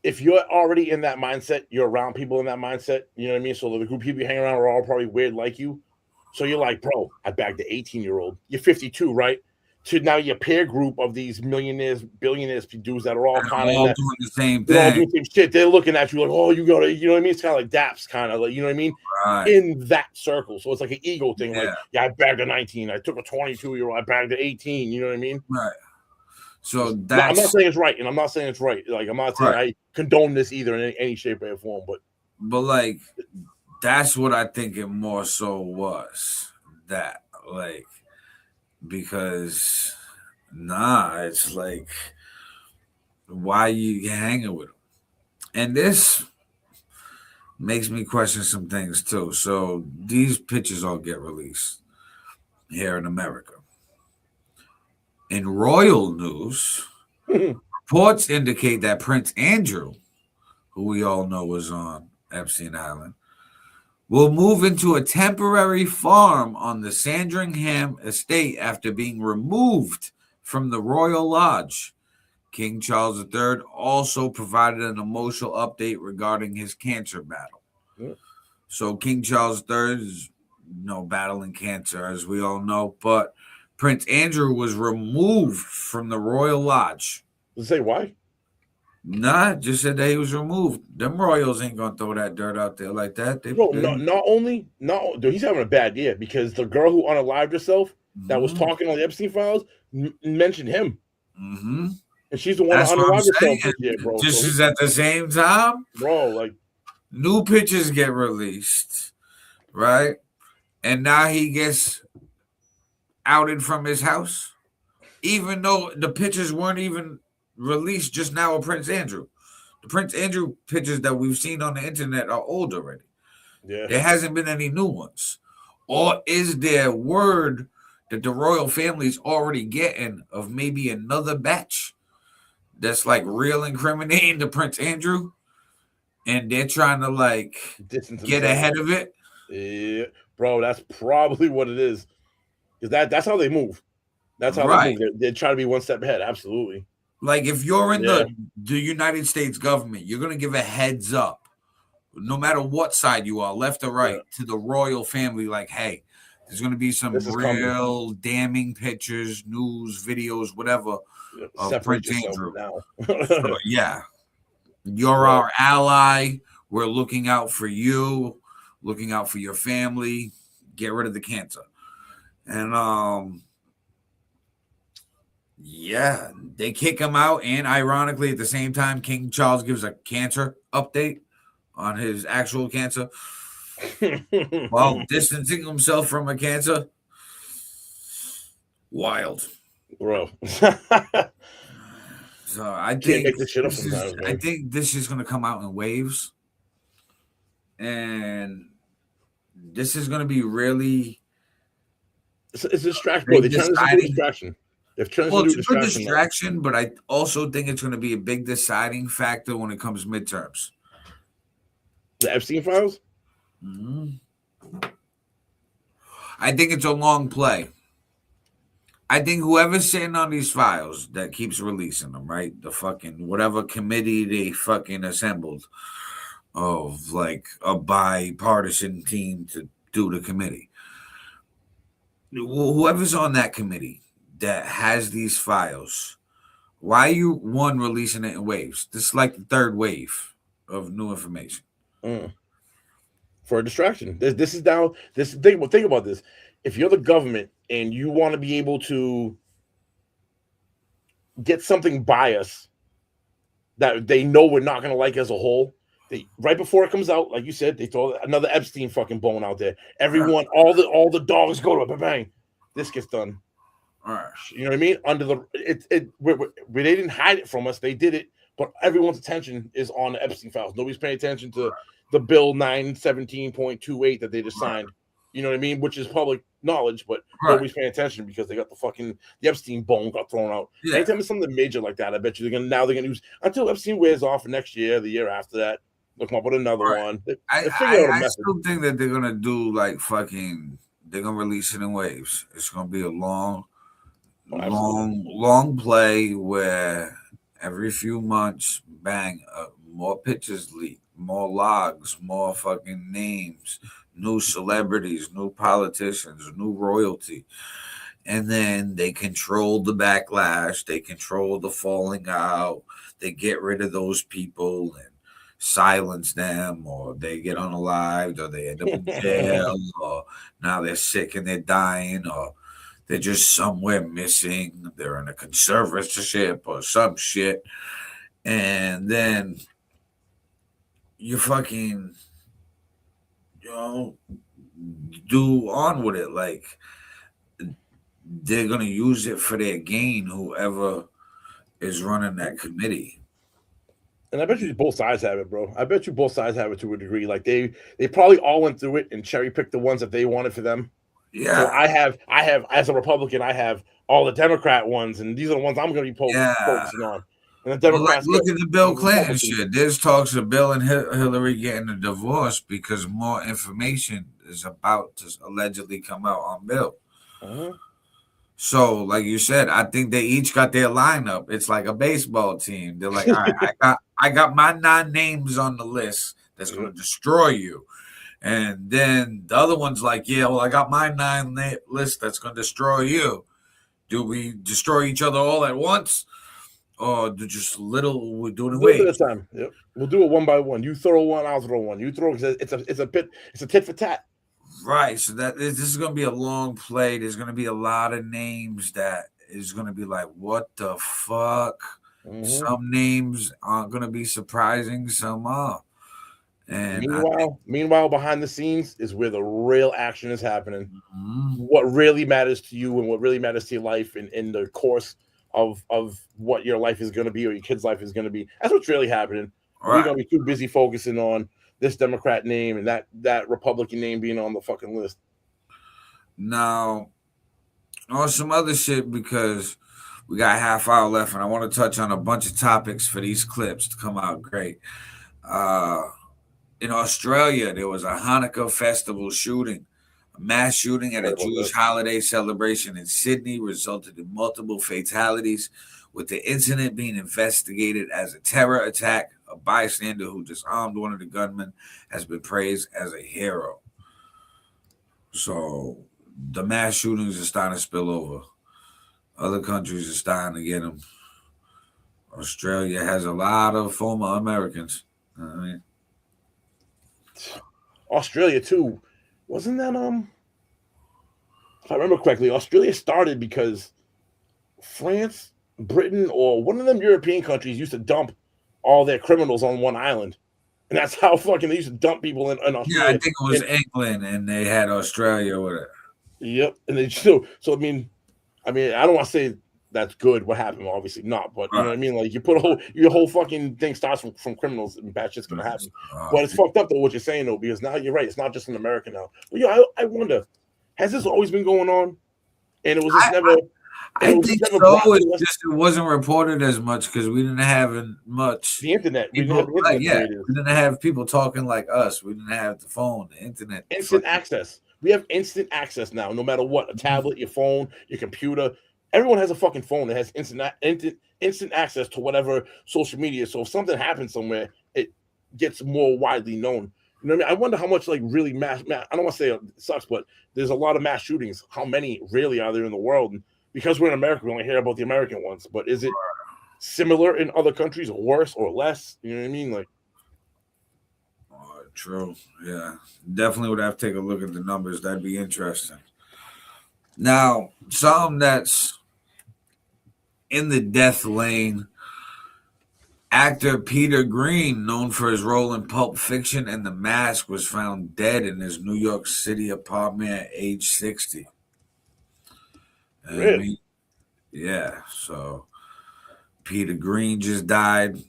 if you're already in that mindset, you're around people in that mindset. You know what I mean? So the group of people you hang around are all probably weird like you. So you're like, bro, I bagged the 18-year-old. You're 52, right? To now your peer group of these millionaires, billionaires, dudes that are all kind of
doing the same
they're all
thing.
doing the same shit. They're looking at you like, oh, you gotta, you know what I mean? It's kind of like daps, kind of like, you know what I mean?
Right.
In that circle. So it's like an ego thing.
Yeah.
Like, yeah, I bagged a 19. I took a 22-year-old. I bagged an 18. You know what I mean?
Right. So
I'm
that's.
not saying it's right, and I'm not saying it's right. Like, I'm not saying I condone this either in any shape or form,
but like, that's what I think it more so was. That, like, because it's like, why you hanging with him? And this makes me question some things too. So these pictures all get released here in America. In royal news, reports indicate that Prince Andrew, who we all know was on Epstein Island, will move into a temporary farm on the Sandringham estate after being removed from the Royal Lodge. King Charles III also provided an emotional update regarding his cancer battle.
Yeah.
So King Charles III is battling cancer, as we all know, but Prince Andrew was removed from the Royal Lodge.
Does it say why?
Nah, just said that he was removed. Them royals ain't gonna throw that dirt out there like that.
He's having a bad year because the girl who unalived herself that was talking on the Epstein files mentioned him.
Mm-hmm.
And she's the one that unalived herself this year, bro.
Just as at the same time,
bro, like,
new pictures get released, right? And now he gets outed from his house, even though the pictures weren't even released just now of Prince Andrew. The Prince Andrew pictures that we've seen on the internet are old already.
Yeah.
There hasn't been any new ones. Or is there word that the royal family's already getting of maybe another batch that's like real incriminating to Prince Andrew? And they're trying to like get ahead of it?
Yeah, bro, that's probably what it is. Because that's how they move. That's how they move. They try to be one step ahead. Absolutely.
Like if you're in the United States government, you're going to give a heads up, no matter what side you are, left or right, to the royal family. Like, hey, there's going to be some real damning pictures, news, videos, whatever, of Prince Andrew. So, you're our ally. We're looking out for you, looking out for your family. Get rid of the cancer. And they kick him out, and ironically, at the same time, King Charles gives a cancer update on his actual cancer while distancing himself from a cancer. Wild,
bro.
So I think I think this is going to come out in waves, and this is going to be really.
It's a distraction. They're trying to do a distraction. If turns
Well,
into
it's
a
a good
distraction,
distraction, but I also think it's going to be a big deciding factor when it comes to midterms.
the Epstein files.
Mhm. I think it's a long play. I think whoever's sitting on these files that keeps releasing them, right? The fucking whatever committee they fucking assembled of like a bipartisan team to do the committee. Whoever's on that committee that has these files, why are you releasing it in waves? This is like the third wave of new information.
For a distraction. This is now this think about this. If you're the government and you want to be able to get something biased that they know we're not going to like as a whole, they right before it comes out, like you said, they throw another Epstein fucking bone out there. Everyone, all the dogs go to bang. This gets done.
All right.
You know what I mean? Under the they didn't hide it from us. They did it, but everyone's attention is on the Epstein files. Nobody's paying attention to the bill 917.28 that they just signed. You know what I mean? Which is public knowledge, but nobody's paying attention because they got the Epstein bone got thrown out. Yeah. Anytime it's something major like that, I bet you they're gonna use until Epstein wears off next year, the year after that. They'll come up with another one.
I still think that they're gonna do like fucking. They're gonna release it in waves. It's gonna be a long play where every few months, bang, more pictures leak, more logs, more fucking names, new celebrities, new politicians, new royalty. And then they control the backlash. They control the falling out. They get rid of those people and silence them, or they get unalived, or they end up in jail, or now they're sick and they're dying, or they're just somewhere missing. They're in a conservatorship or some shit. And then you fucking, do on with it. Like, they're going to use it for their gain, whoever is running that committee.
And I bet you both sides have it, bro. I bet you both sides have it to a degree. Like they probably all went through it and cherry picked the ones that they wanted for them.
Yeah.
So I have as a Republican, I have all the Democrat ones, and these are the ones I'm going to be focusing on. And the Democrats
look at the Bill Clinton shit. There's talks of Bill and Hillary getting a divorce because more information is about to allegedly come out on Bill. So, like you said, I think they each got their lineup. It's like a baseball team. They're like, all right, I got my 9 names on the list that's going to destroy you. And then the other one's like, yeah, well, I got my 9 list that's going to destroy you. Do we destroy each other all at once? Or do just we're doing it
at a time. Yep. We'll do it one by one. You throw one, I'll throw one. You throw, it's a tit for tat.
Right. So this is going to be a long play. There's going to be a lot of names that is going to be like, what the fuck? Some names aren't going to be surprising. Some are. And
meanwhile, behind the scenes is where the real action is happening. What really matters to you and what really matters to your life in the course of what your life is going to be or your kid's life is going to be. That's what's really happening. Right. We're going to be too busy focusing on this Democrat name and that Republican name being on the fucking list.
Now, on some other shit, because we got a half hour left and I want to touch on a bunch of topics for these clips to come out great. In Australia, there was a Hanukkah festival shooting. A mass shooting at a Jewish holiday celebration in Sydney resulted in multiple fatalities, with the incident being investigated as a terror attack. A bystander who disarmed one of the gunmen has been praised as a hero. So the mass shootings are starting to spill over. Other countries are starting to get them. Australia has a lot of former Americans. You know what I mean?
Australia too. Wasn't that if I remember correctly, Australia started because France, Britain, or one of them European countries used to dump all their criminals on one island. And that's how fucking they used to dump people in Australia.
Yeah, I think it was England and they had Australia with it.
Yep. And they so I mean, I don't want to say that's good what happened, obviously not, but you know what I mean? Like you put your whole fucking thing starts from criminals and bad shit's gonna happen. But it's fucked up though what you're saying though, because now you're right, it's not just in America now. But I wonder, has this always been going on? And it was just never
I think so. It's just it wasn't reported as much because we didn't have much.
The internet.
People, we didn't have people talking like us. We didn't have the phone, the internet.
Instant access. We have instant access now, no matter what. A tablet, your phone, your computer. Everyone has a fucking phone that has instant access to whatever social media. So if something happens somewhere, it gets more widely known. You know what I mean? I wonder how much like really mass I don't want to say it sucks, but there's a lot of mass shootings. How many really are there in the world? And because we're in America, we only hear about the American ones. But is it similar in other countries, or worse or less? You know what I mean? Like,
true. Yeah. Definitely would have to take a look at the numbers. That'd be interesting. Now, something that's in the death lane, actor Peter Green, known for his role in Pulp Fiction and The Mask, was found dead in his New York City apartment at age 60.
Really?
I mean, yeah. So Peter Green just died.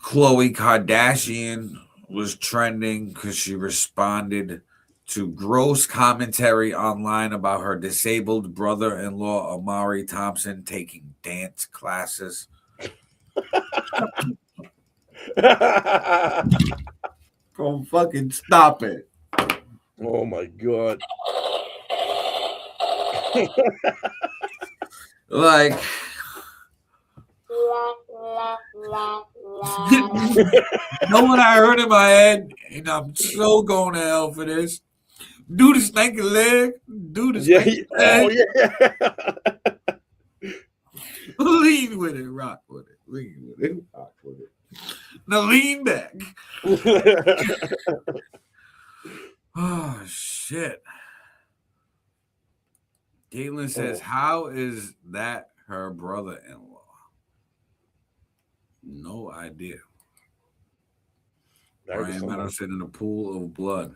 Khloe Kardashian was trending because she responded to gross commentary online about her disabled brother-in-law Amari Thompson taking dance classes. Go fucking stop it.
Oh my God.
Like, you know what I heard in my head? And I'm so going to hell for this. Do the stinking leg. Do the stinking leg.
Oh, yeah.
Lean with it. Rock with it. Lean with it. Rock with it. Now lean back. Oh, shit. Caitlin says, how is that her brother-in-law? No idea. Brian Meadows said in a pool of blood.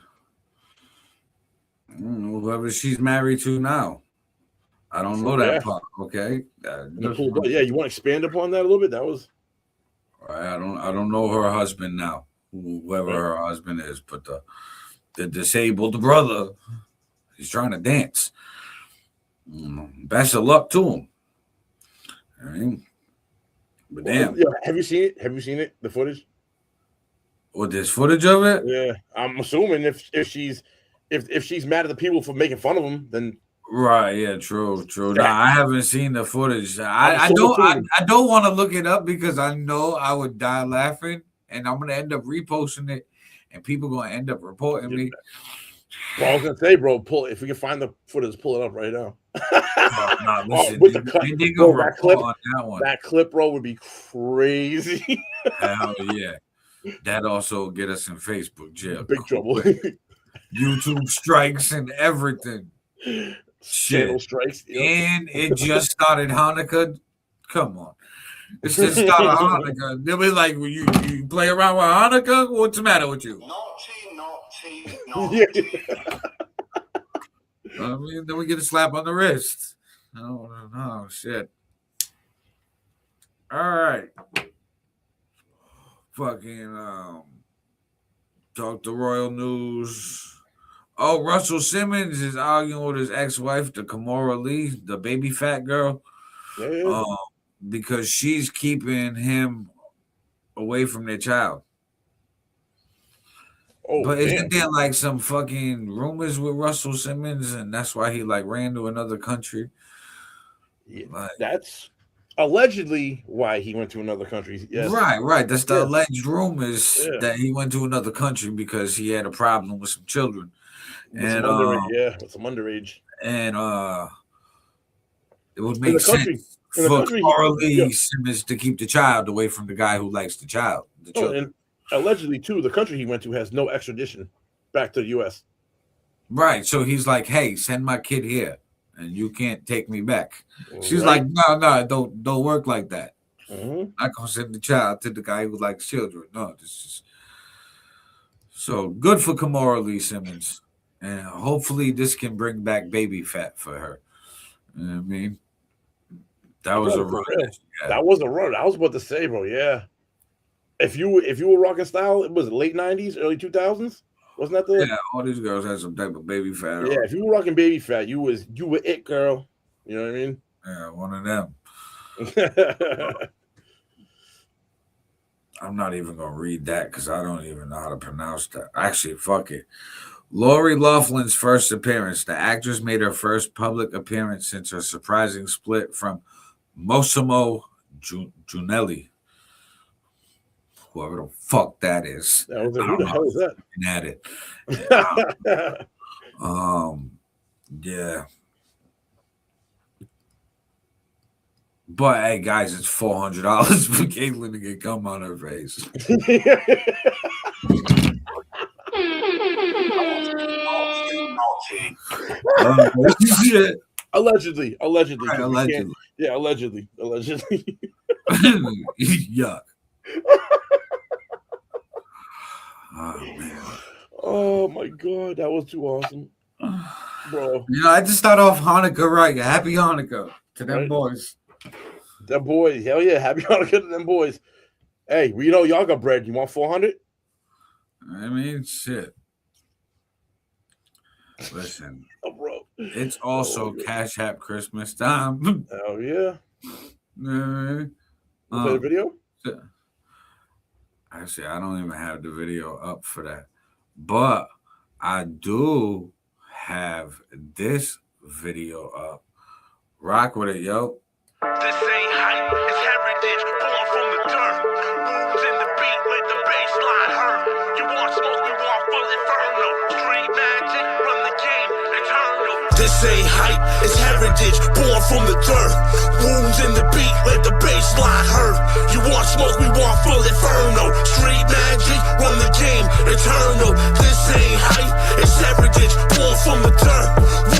I don't know whoever she's married to now. I don't know that part. Okay.
Yeah, you want to expand upon that a little bit? That was.
I don't know her husband now, whoever her husband is, but the disabled brother, he's trying to dance. Best of luck to him. I mean, but damn.
Have you seen it? Have you seen it? The footage?
Well, there's footage of it?
Yeah. I'm assuming if she's mad at the people for making fun of him, then
right, yeah, true. Nah, I haven't seen the footage. I don't want to look it up because I know I would die laughing and I'm gonna end up reposting it and people gonna end up reporting me.
Well, I was gonna say, bro, if we can find the footage, pull it up right now.
Listen,
that clip, bro, would be crazy.
Hell yeah. That also get us in Facebook jail.
Big trouble.
YouTube strikes and everything.
Channel strikes.
Yep. And it just started Hanukkah. Come on. It just started Hanukkah. They'll be like, well, you play around with Hanukkah? What's the matter with you?
Naughty.
I mean, then we get a slap on the wrist. Oh, shit. All right. Fucking talk to Royal News. Oh, Russell Simmons is arguing with his ex-wife, the Kimora Lee, the baby fat girl, because she's keeping him away from their child. But isn't there like some fucking rumors with Russell Simmons, and that's why he like ran to another country?
Yeah, that's allegedly why he went to another country. Yes.
Right. That's the alleged rumors that he went to another country because he had a problem with some children.
With some underage.
And it would make sense for Carly Simmons to keep the child away from the guy who likes the child.
And allegedly, too, the country he went to has no extradition back to the U.S.
Right. So he's like, hey, send my kid here, and you can't take me back. She's like, no, don't work like that. I'm not going to send the child to the guy who likes children. No, this is... So good for Kimora Lee Simmons. And hopefully this can bring back baby fat for her. You know what I mean? That was a run.
That was a run. I was about to say, bro, yeah. If you were rocking style, it was late 90s, early 2000s? Wasn't that the?
Yeah, all these girls had some type of baby fat.
Yeah, if you were rocking baby fat, you were it, girl. You know what I mean?
Yeah, one of them. I'm not even gonna read that because I don't even know how to pronounce that. Actually, fuck it. Lori Loughlin's first appearance. The actress made her first public appearance since her surprising split from Massimo Giunelli. Whoever the fuck that is.
Who the hell is that?
At it. Yeah. But hey, guys, it's $400 for Caitlyn to get gum on her face.
Allegedly.
Right, allegedly.
Yeah, allegedly.
Yuck. Oh man.
Oh my god, that was too awesome. Bro.
You know, I just start off Hanukkah right. Happy Hanukkah to them boys.
Them boys, hell yeah, happy Hanukkah to them boys. Hey, you know, y'all got bread. You want 400?
I mean, shit. Listen,
bro.
It's also Cash App Christmas time.
Hell yeah.
Play
the video?
Actually, I don't even have the video up for that. But I do have this video up. Rock with it, yo.
This ain't hype, it's heritage, born from the dirt. Moves in the beat, let the bass line hurt. You want smoke, we want full inferno. Street magic, run the game, eternal. This ain't hype, it's heritage, born from the dirt. Wounds in the beat, let the bass line hurt. You want smoke, we want full inferno. Street magic, run the game, eternal. This ain't hype, it's heritage, born from the dirt.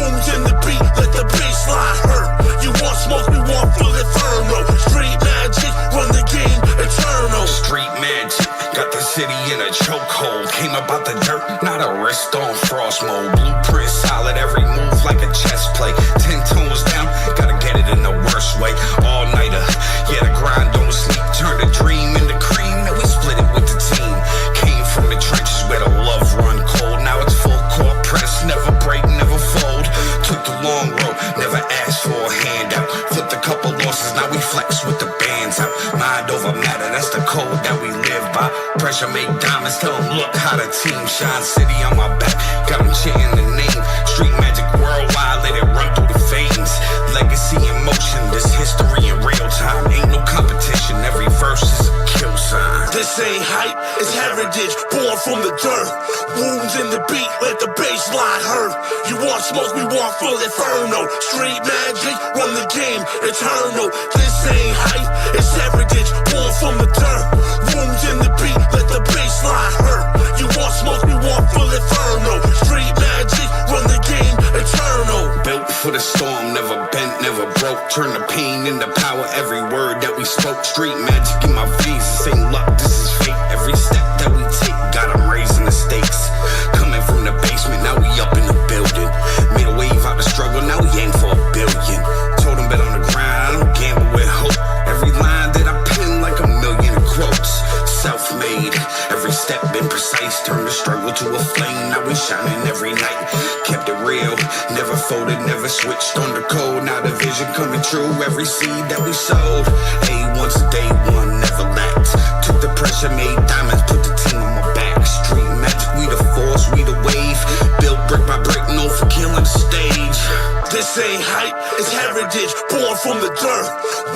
Wounds in the beat, let the bass line hurt. You want smoke, we want full inferno. Street magic, run the game, eternal. Street magic, got the city in a chokehold. Came about the dirt, not a wrist on frost mode. Blueprint solid, every move like a chess play. 10 tones down, gotta get it in the worst way. All-Niter, yeah, the grind don't sleep. Turn the dream into cream, and we split it with the team. Came from the trenches where the love run cold. Now it's full court press, never break, never fold. Took the long road, never asked for a handout. Flipped a couple losses, now we flex with the bands out. Mind over matter, that's the code that we live by. Pressure make diamonds, tell them look how the team shines. City on my back, got them chanting the name. Street magic worldwide, let it run through the veins. Legacy in motion, this history in real time. Ain't no competition, every verse is a kill sign. This ain't hype, it's heritage, born from the dirt. Wounds in the beat, let the bass line hurt. You want smoke, we want full inferno. Street magic, run the game, eternal. This ain't hype, it's heritage, born from the dirt. Wounds in the beat, let the bass line hurt. You want smoke, we want full inferno. Street magic, run the game, eternal. Built for the storm, never bent, never broke. Turn the pain into power, every word that we spoke. Street magic in my veins, this ain't luck, this is fate. Every step that we take, got them raising the stakes. Coming from the basement, now we up in the building. Made a wave out the struggle, now we aim for $1 billion. Told them bet on the grind, I don't gamble with hope. Every line that I pin like 1,000,000 quotes. Self-made, every step been precise. Turned the struggle to a flame, now we shining every night. Kept it real, never folded, never switched on the code. Now the vision coming true, every seed that we sowed. A1 to day one, never lacked. Took the pressure, made diamonds, put the team on my back. Street magic, we the force, we the wave. Built brick by brick, known for killing stage. This ain't hype, it's heritage, born from the dirt.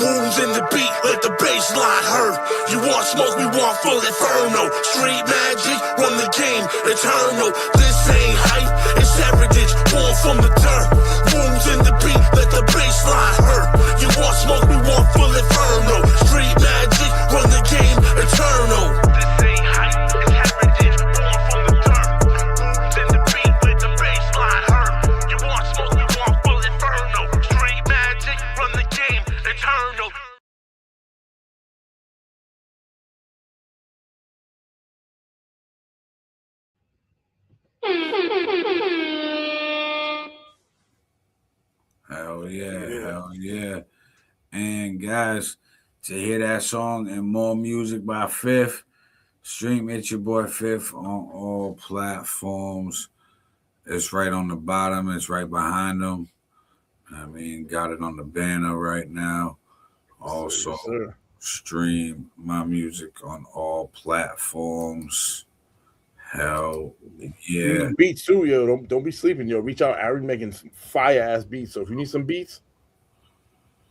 Wounds in the beat, let the bass line hurt. You want smoke, we want full inferno. Street magic, run the game, eternal. This ain't hype, it's heritage, born from the dirt. Wounds in the beat, let the bass line hurt. You want smoke, we want full inferno. Street magic, run the game, eternal. This ain't hype, it's heritage, born from the dirt. Wounds in the beat, let the bass line hurt. You want smoke, we want full inferno. Street magic, run the game, eternal.
Hell yeah. And guys, to hear that song and more music by FiF, Stream It's Your Boy FiF on all platforms. It's right on the bottom. It's right behind them. I mean, got it on the banner right now. Also,
Yes,
stream my music on all platforms. Hell
We
yeah.
need beats too, yo. Don't be sleeping, yo. Reach out, Aaron making some fire ass beats. So if you need some beats,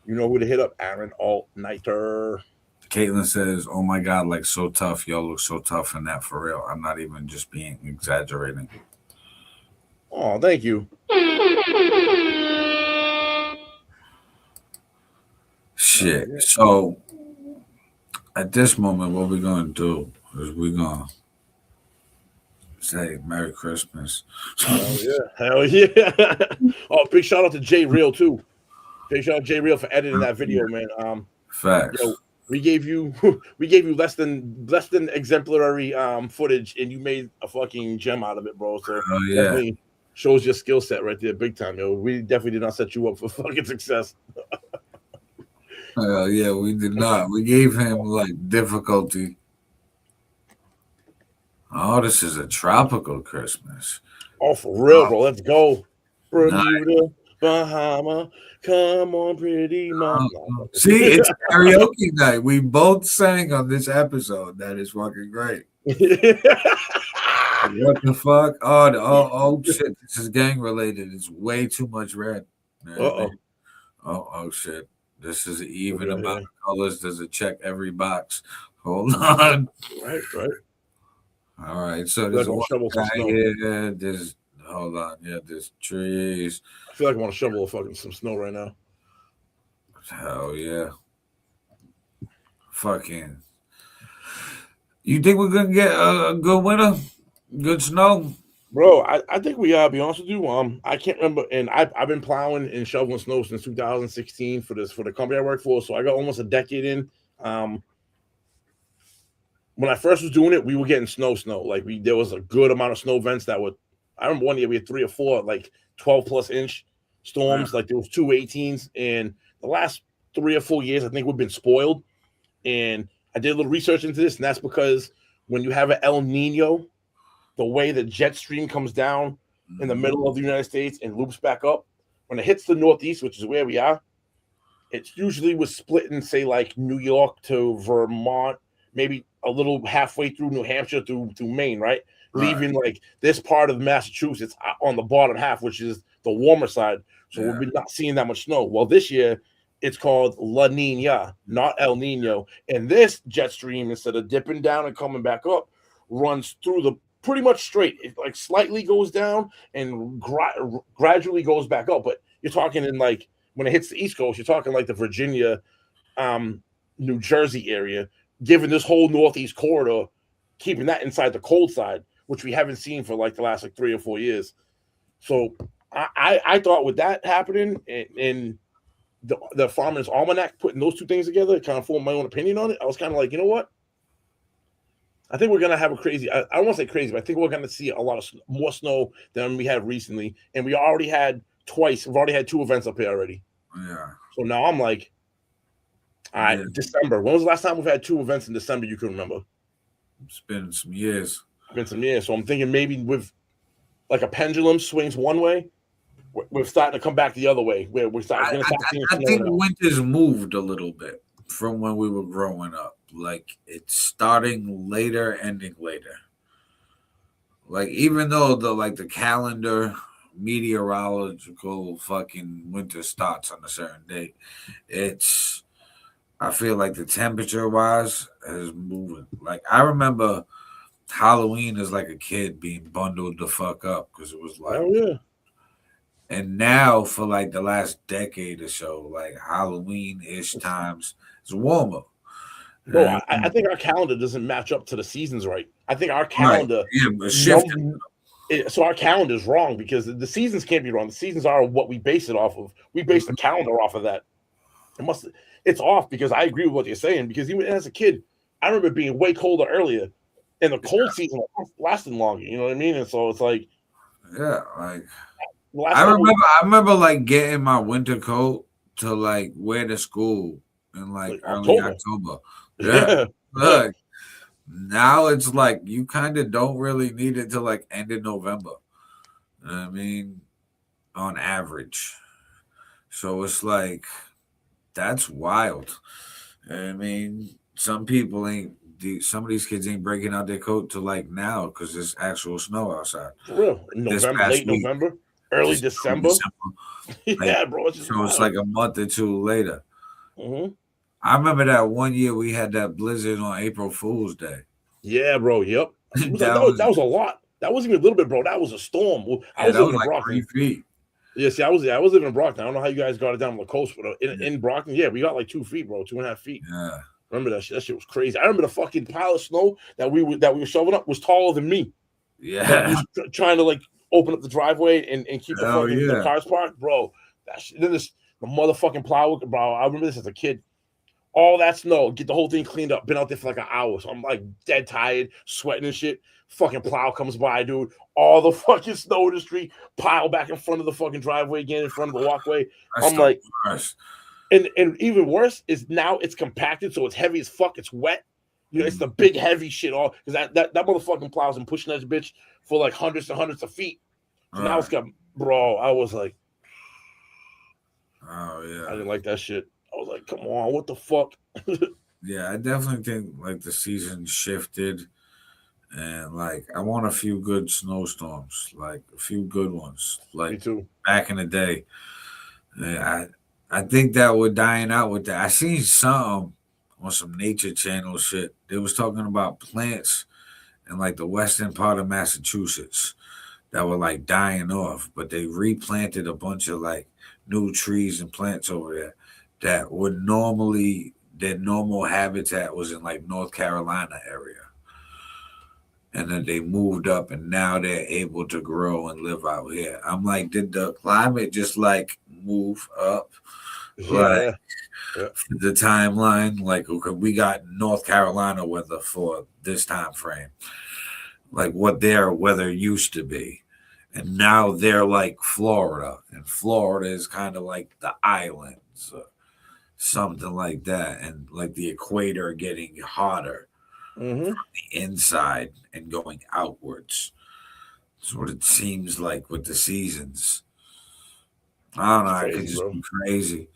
you know who to hit up. Aaron All-Niter.
Caitlin says, "Oh my God, like so tough. Y'all look so tough in that for real. I'm not even just being exaggerating."
Oh, thank you.
Shit. So at this moment, what we're gonna do is we're gonna say Merry Christmas.
Hell yeah. Oh, big shout out to Jay Real too. Big shout out to Jay Real for editing that video, man.
Facts.
Yo, we gave you less than exemplary footage, and you made a fucking gem out of it, bro. So
yeah.
definitely shows your skill set right there, big time, yo. We definitely did not set you up for fucking success.
Yeah, we did not. We gave him like difficulty. Oh, this is a tropical Christmas.
Oh, for real, bro. Let's go. Bermuda, Bahama. Come on, pretty mama.
See, it's karaoke night. We both sang on this episode. That is fucking great. What the fuck? Oh shit. This is gang related. It's way too much red. Oh shit. This is even about colors. Does it check every box? Hold on.
Right.
All right. So there's one guy here. There's hold on. Yeah, there's trees.
I feel like I want to shovel some snow right now.
Hell yeah. Fucking. You think we're gonna get a good winter? Good snow?
Bro, I think we are, be honest with you. I can't remember, and I've been plowing and shoveling snow since 2016 for the company I work for. So I got almost a decade in. When I first was doing it, we were getting snow. Like there was a good amount of snow events that would. I remember one year we had 3 or 4 like 12+ inch storms. Like there was 2 18s, and the last 3 or 4 years I think we've been spoiled. And I did a little research into this, and that's because when you have an El Nino, the way the jet stream comes down in the middle of the United States and loops back up, when it hits the Northeast, which is where we are, it's usually was split in, say, like New York to Vermont, maybe a little halfway through New Hampshire through Maine, right? Leaving like this part of Massachusetts on the bottom half, which is the warmer side. So we'll be not seeing that much snow. Well, this year it's called La Nina, not El Nino. And this jet stream, instead of dipping down and coming back up, runs through the pretty much straight. It like slightly goes down and gradually goes back up. But you're talking in like when it hits the East Coast, you're talking like the Virginia, New Jersey area, given this whole Northeast corridor, keeping that inside the cold side, which we haven't seen for like the last like 3 or 4 years. So I thought with that happening and the Farmer's Almanac putting those 2 things together, kind of formed my own opinion on it. I was kind of like, you know what? I think we're going to have a crazy, I don't want to say crazy, but I think we're going to see a lot of more snow than we have recently. And we already had we've already had 2 events up here already. Yeah. So now I'm like, all right, December. When was the last time we've had 2 events in December you can remember?
It's been some years.
So I'm thinking maybe with like a pendulum swings one way, we're starting to come back the other way. Where we're starting.
I think winter's moved a little bit from when we were growing up. Like it's starting later, ending later. Like even though the calendar meteorological fucking winter starts on a certain date, I feel like the temperature wise is moving. Like I remember Halloween as like a kid being bundled the fuck up because it was like, and now for like the last decade or so, like Halloween-ish times, it's warmer.
No, I think our calendar doesn't match up to the seasons right. I think our calendar so our calendar is wrong because the seasons can't be wrong. The seasons are what we base it off of. We base the calendar off of that. It's off because I agree with what you're saying, because even as a kid, I remember being way colder earlier and the cold season lasted longer, you know what I mean? And so it's like,
like I remember like getting my winter coat to like wear to school in like early October. Look, Now it's like you kind of don't really need it till like end of November. I mean, on average. So it's like that's wild. I mean, some people ain't. Some of these kids ain't breaking out their coat till like now because there's actual snow outside.
For real.
This
November,
past
late
week,
November, early
just
December.
Like,
Yeah, bro. It's just
so it's like a month or two later.
Mm-hmm.
I remember that one year we had that blizzard on April Fool's Day.
Yeah, bro. Yep.
that
was a lot. That wasn't even a little bit, bro. That was a storm. I was
that
living
was
in
like
Brockton.
3 feet.
Yeah, see, I was living in Brockton. I don't know how you guys got it down on the coast, but in Brockton, yeah, we got like 2 feet, bro, 2.5 feet.
Yeah.
Remember that shit? That shit was crazy. I remember the fucking pile of snow that we were shoveling up was taller than me.
Yeah.
Trying to like open up the driveway and keep the cars parked, bro. That shit. Then the motherfucking plow, bro. I remember this as a kid. All that snow, get the whole thing cleaned up. Been out there for like an hour, so I'm like dead tired, sweating and shit. Fucking plow comes by, dude. All the fucking snow in the street, pile back in front of the fucking driveway again, in front of the walkway.
That's
I'm like,
worst.
And even worse is now it's compacted, so it's heavy as fuck. It's wet. You know, it's the big heavy shit all because that motherfucking plow's been pushing that bitch for like hundreds and hundreds of feet. So now it's got, bro. I was like,
oh yeah,
I didn't like that shit. I was like, come on, what the fuck?
Yeah, I definitely think like the season shifted, and like I want a few good snowstorms, like a few good ones, like
Me too.
back in the day. And I think that we're dying out with that. I seen something on some nature channel shit. They was talking about plants in like the western part of Massachusetts that were like dying off, but they replanted a bunch of like new trees and plants over there that would normally their normal habitat was in like North Carolina area. And then they moved up and now they're able to grow and live out here. I'm like, did the climate just like move up?
Yeah.
The timeline, like okay, we got North Carolina weather for this time frame, like what their weather used to be, and now they're like Florida, and Florida is kind of like the islands, something like that, and like the equator getting hotter from the inside and going outwards. That's what it seems like with the seasons. I don't know.
Crazy,
I could just
bro.
be crazy.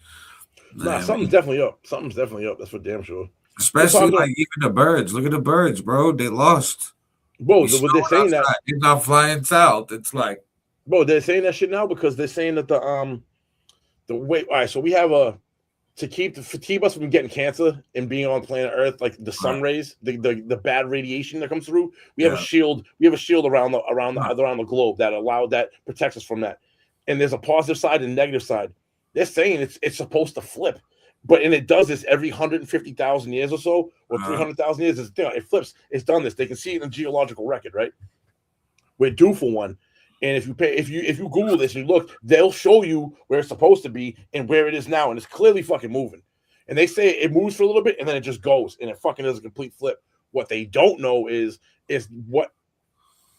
Nah, something's definitely up. Something's definitely up. That's for damn sure.
Especially like even the birds. Look at the birds, bro. They lost.
Bro, they're saying that
they're not flying south. It's like,
bro, they're saying that shit now because they're saying that the way. All right, so we have to keep us from getting cancer and being on planet Earth, like the sun rays, the bad radiation that comes through. We have a shield. We have a shield around the globe that protects us from that. And there's a positive side and negative side. They're saying it's supposed to flip, and it does this every 150,000 years or so, or 300,000 years. It flips. It's done this. They can see it in the geological record, right? We're due for one. And if you Google this and you look, they'll show you where it's supposed to be and where it is now, and it's clearly fucking moving. And they say it moves for a little bit and then it just goes, and it fucking does a complete flip. What they don't know is that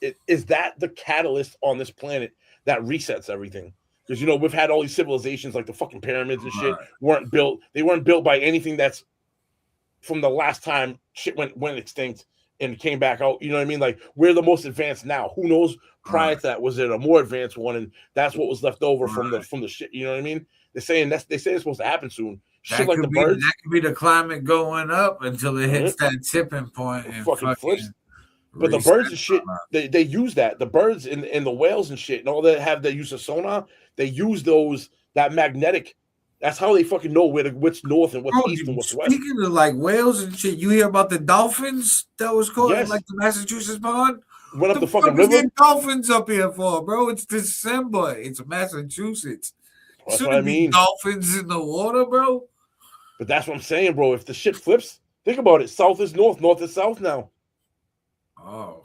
the catalyst on this planet that resets everything. Because we've had all these civilizations like the fucking pyramids and shit weren't built. They weren't built by anything that's from the last time shit went extinct and came back out. You know what I mean? Like we're the most advanced now. Who knows? Prior to that, was it a more advanced one? And that's what was left over from the shit. You know what I mean? They say it's supposed to happen soon. Shit like the birds.
That could be the climate going up until it hits that tipping point and fucking flips.
But the birds and shit, they use that. The birds and the whales and shit and all that have the use of sonar. They use that magnetic. That's how they fucking know what's north and what's east and what's west.
Speaking of like whales and shit, you hear about the dolphins that was caught in like the Massachusetts pond?
Went up the fucking river.
Dolphins up here for, bro? It's December. It's Massachusetts.
That's what I mean.
Dolphins in the water, bro.
But that's what I'm saying, bro. If the shit flips, think about it. South is north, north is south now.
Oh.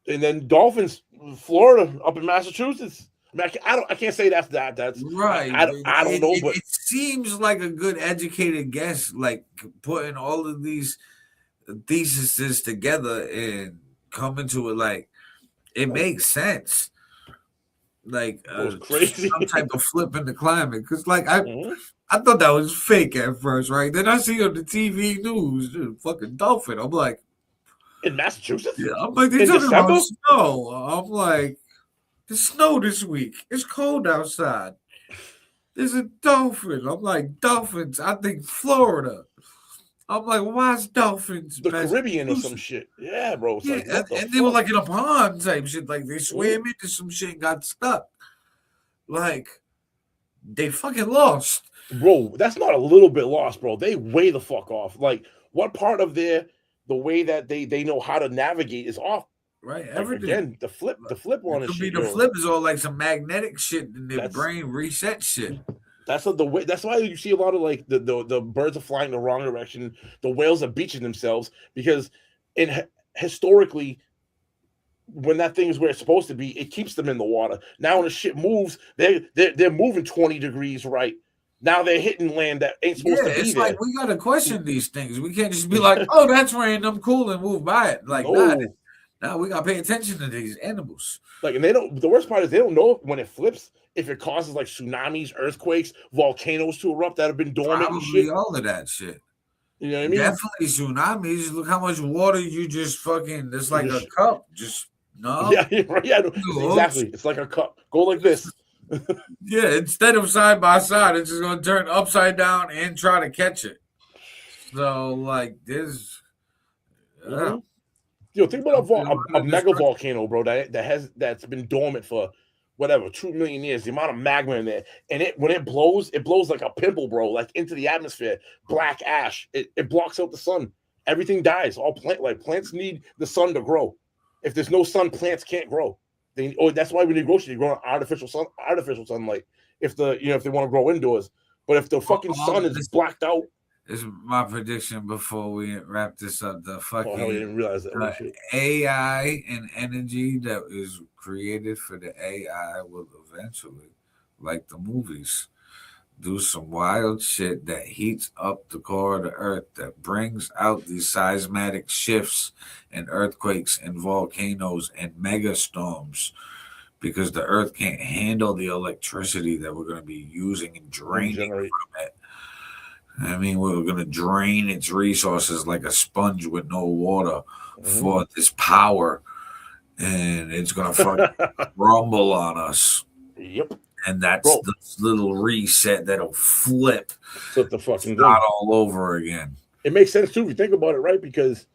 And then dolphins, Florida, up in Massachusetts. I mean, I can't say that's
right.
I don't know, but
it seems like a good educated guess, like putting all of these theses together and coming to it like it makes sense. Like
crazy.
Some type of flip in the climate. Because like I thought that was fake at first, right? Then I see on the TV news, dude, fucking dolphin. I'm like,
In Massachusetts?
Yeah, I'm like, they're
In
talking
December?
about snow. I'm like, the snow this week. It's cold outside. There's a dolphin. I'm like, dolphins. I think Florida. I'm like, why is dolphins
The Caribbean or some
Massachusetts?
shit. Yeah, bro. It's
Yeah,
like, what the
and
fuck?
they were like in a pond type shit. Like they swam into some shit and got stuck. Like they fucking lost.
Bro, that's not a little bit lost, bro. They way the fuck off. Like, what part of the way that they know how to navigate is off?
Right,
Like,
everything.
again, the flip on
It
it
could be
shit.
the
Yo.
flip is all like some magnetic shit, and their
That's-
brain reset shit.
That's the way. That's why you see a lot of like the birds are flying the wrong direction. The whales are beaching themselves because historically, when that thing is where it's supposed to be, it keeps them in the water. Now when the shit moves, they're moving 20 degrees right. Now they're hitting land that ain't supposed to be
It's
there.
like we gotta question these things. We can't just be like, "Oh, that's random, cool," and move by it. Like,
No.
nah, we gotta pay attention to these animals.
Like, and they don't. The worst part is they don't know when it flips if it causes like tsunamis, earthquakes, volcanoes to erupt that have been dormant and shit.
Probably all of that shit.
You know what I mean?
Definitely tsunamis. Look how much water you just fucking. It's like a cup. Just no.
Yeah, right. Yeah, no, exactly. It's like a cup. Go like this.
Yeah, instead of side by side, it's just gonna turn upside down and try to catch it. So like this.
Mm-hmm. Yo, think about a mega volcano, bro. That's been dormant for whatever 2 million years. The amount of magma in there, and when it blows like a pimple, bro, like into the atmosphere. Black ash. It blocks out the sun. Everything dies. All plants need the sun to grow. If there's no sun, plants can't grow. That's why we need groceries. You grow on artificial sunlight. If they want to grow indoors, but if the fucking sun is blacked out.
This is my prediction before we wrap this up. The fucking
I didn't realize that.
AI and energy that is created for the AI will eventually, like the movies, do some wild shit that heats up the core of the earth, that brings out these seismic shifts and earthquakes and volcanoes and mega storms, because the earth can't handle the electricity that we're going to be using and draining from it. I mean, we're going to drain its resources like a sponge with no water for this power, and it's going to fucking rumble on us.
Yep.
And that's the little reset that'll flip
the fucking
not all over again.
It makes sense too if you think about it, right? Because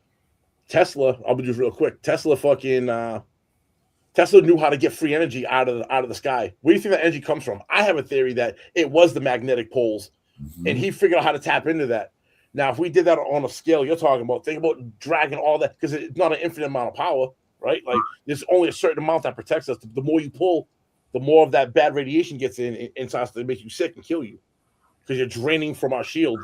Tesla, I'll be just real quick. Tesla knew how to get free energy out of the sky. Where do you think that energy comes from? I have a theory that it was the magnetic poles, and he figured out how to tap into that. Now, if we did that on a scale you're talking about, think about dragging all that, because it's not an infinite amount of power, right? Like there's only a certain amount that protects us. The more you pull, the more of that bad radiation gets in starts to make you sick and kill you, because you're draining from our shield.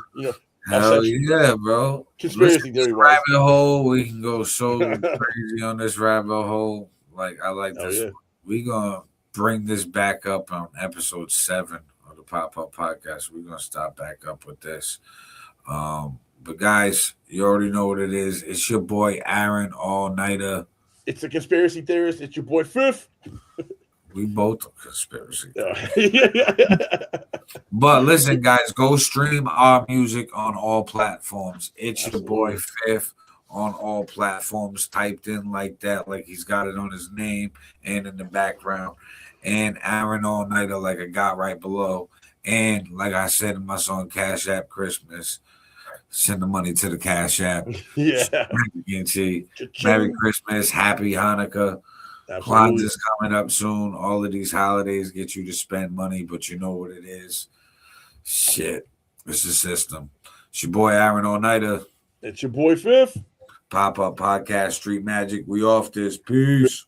Hell yeah, bro.
Conspiracy theory
rabbit hole. We can go so crazy on this rabbit hole. Like I like this. Yeah. We gonna bring this back up on episode 7 of the Pop Up Podcast. We're gonna start back up with this. But guys, you already know what it is. It's your boy Aaron, All-Niter.
It's a conspiracy theorist. It's your boy FiF.
We both are conspiracy. But listen, guys, go stream our music on all platforms. It's your boy FiF on all platforms, typed in like that, like he's got it on his name and in the background. And Aaron All-Niter, like I got right below. And like I said in my song Cash App Christmas, send the money to the Cash App.
Yeah.
Merry Christmas, Happy Hanukkah. Kwanzaa's coming up soon. All of these holidays get you to spend money, but you know what it is. Shit. It's the system. It's your boy Aaron All-Niter.
It's your boy FiF.
Pop Up Podcast, Street Magic. We off this. Peace.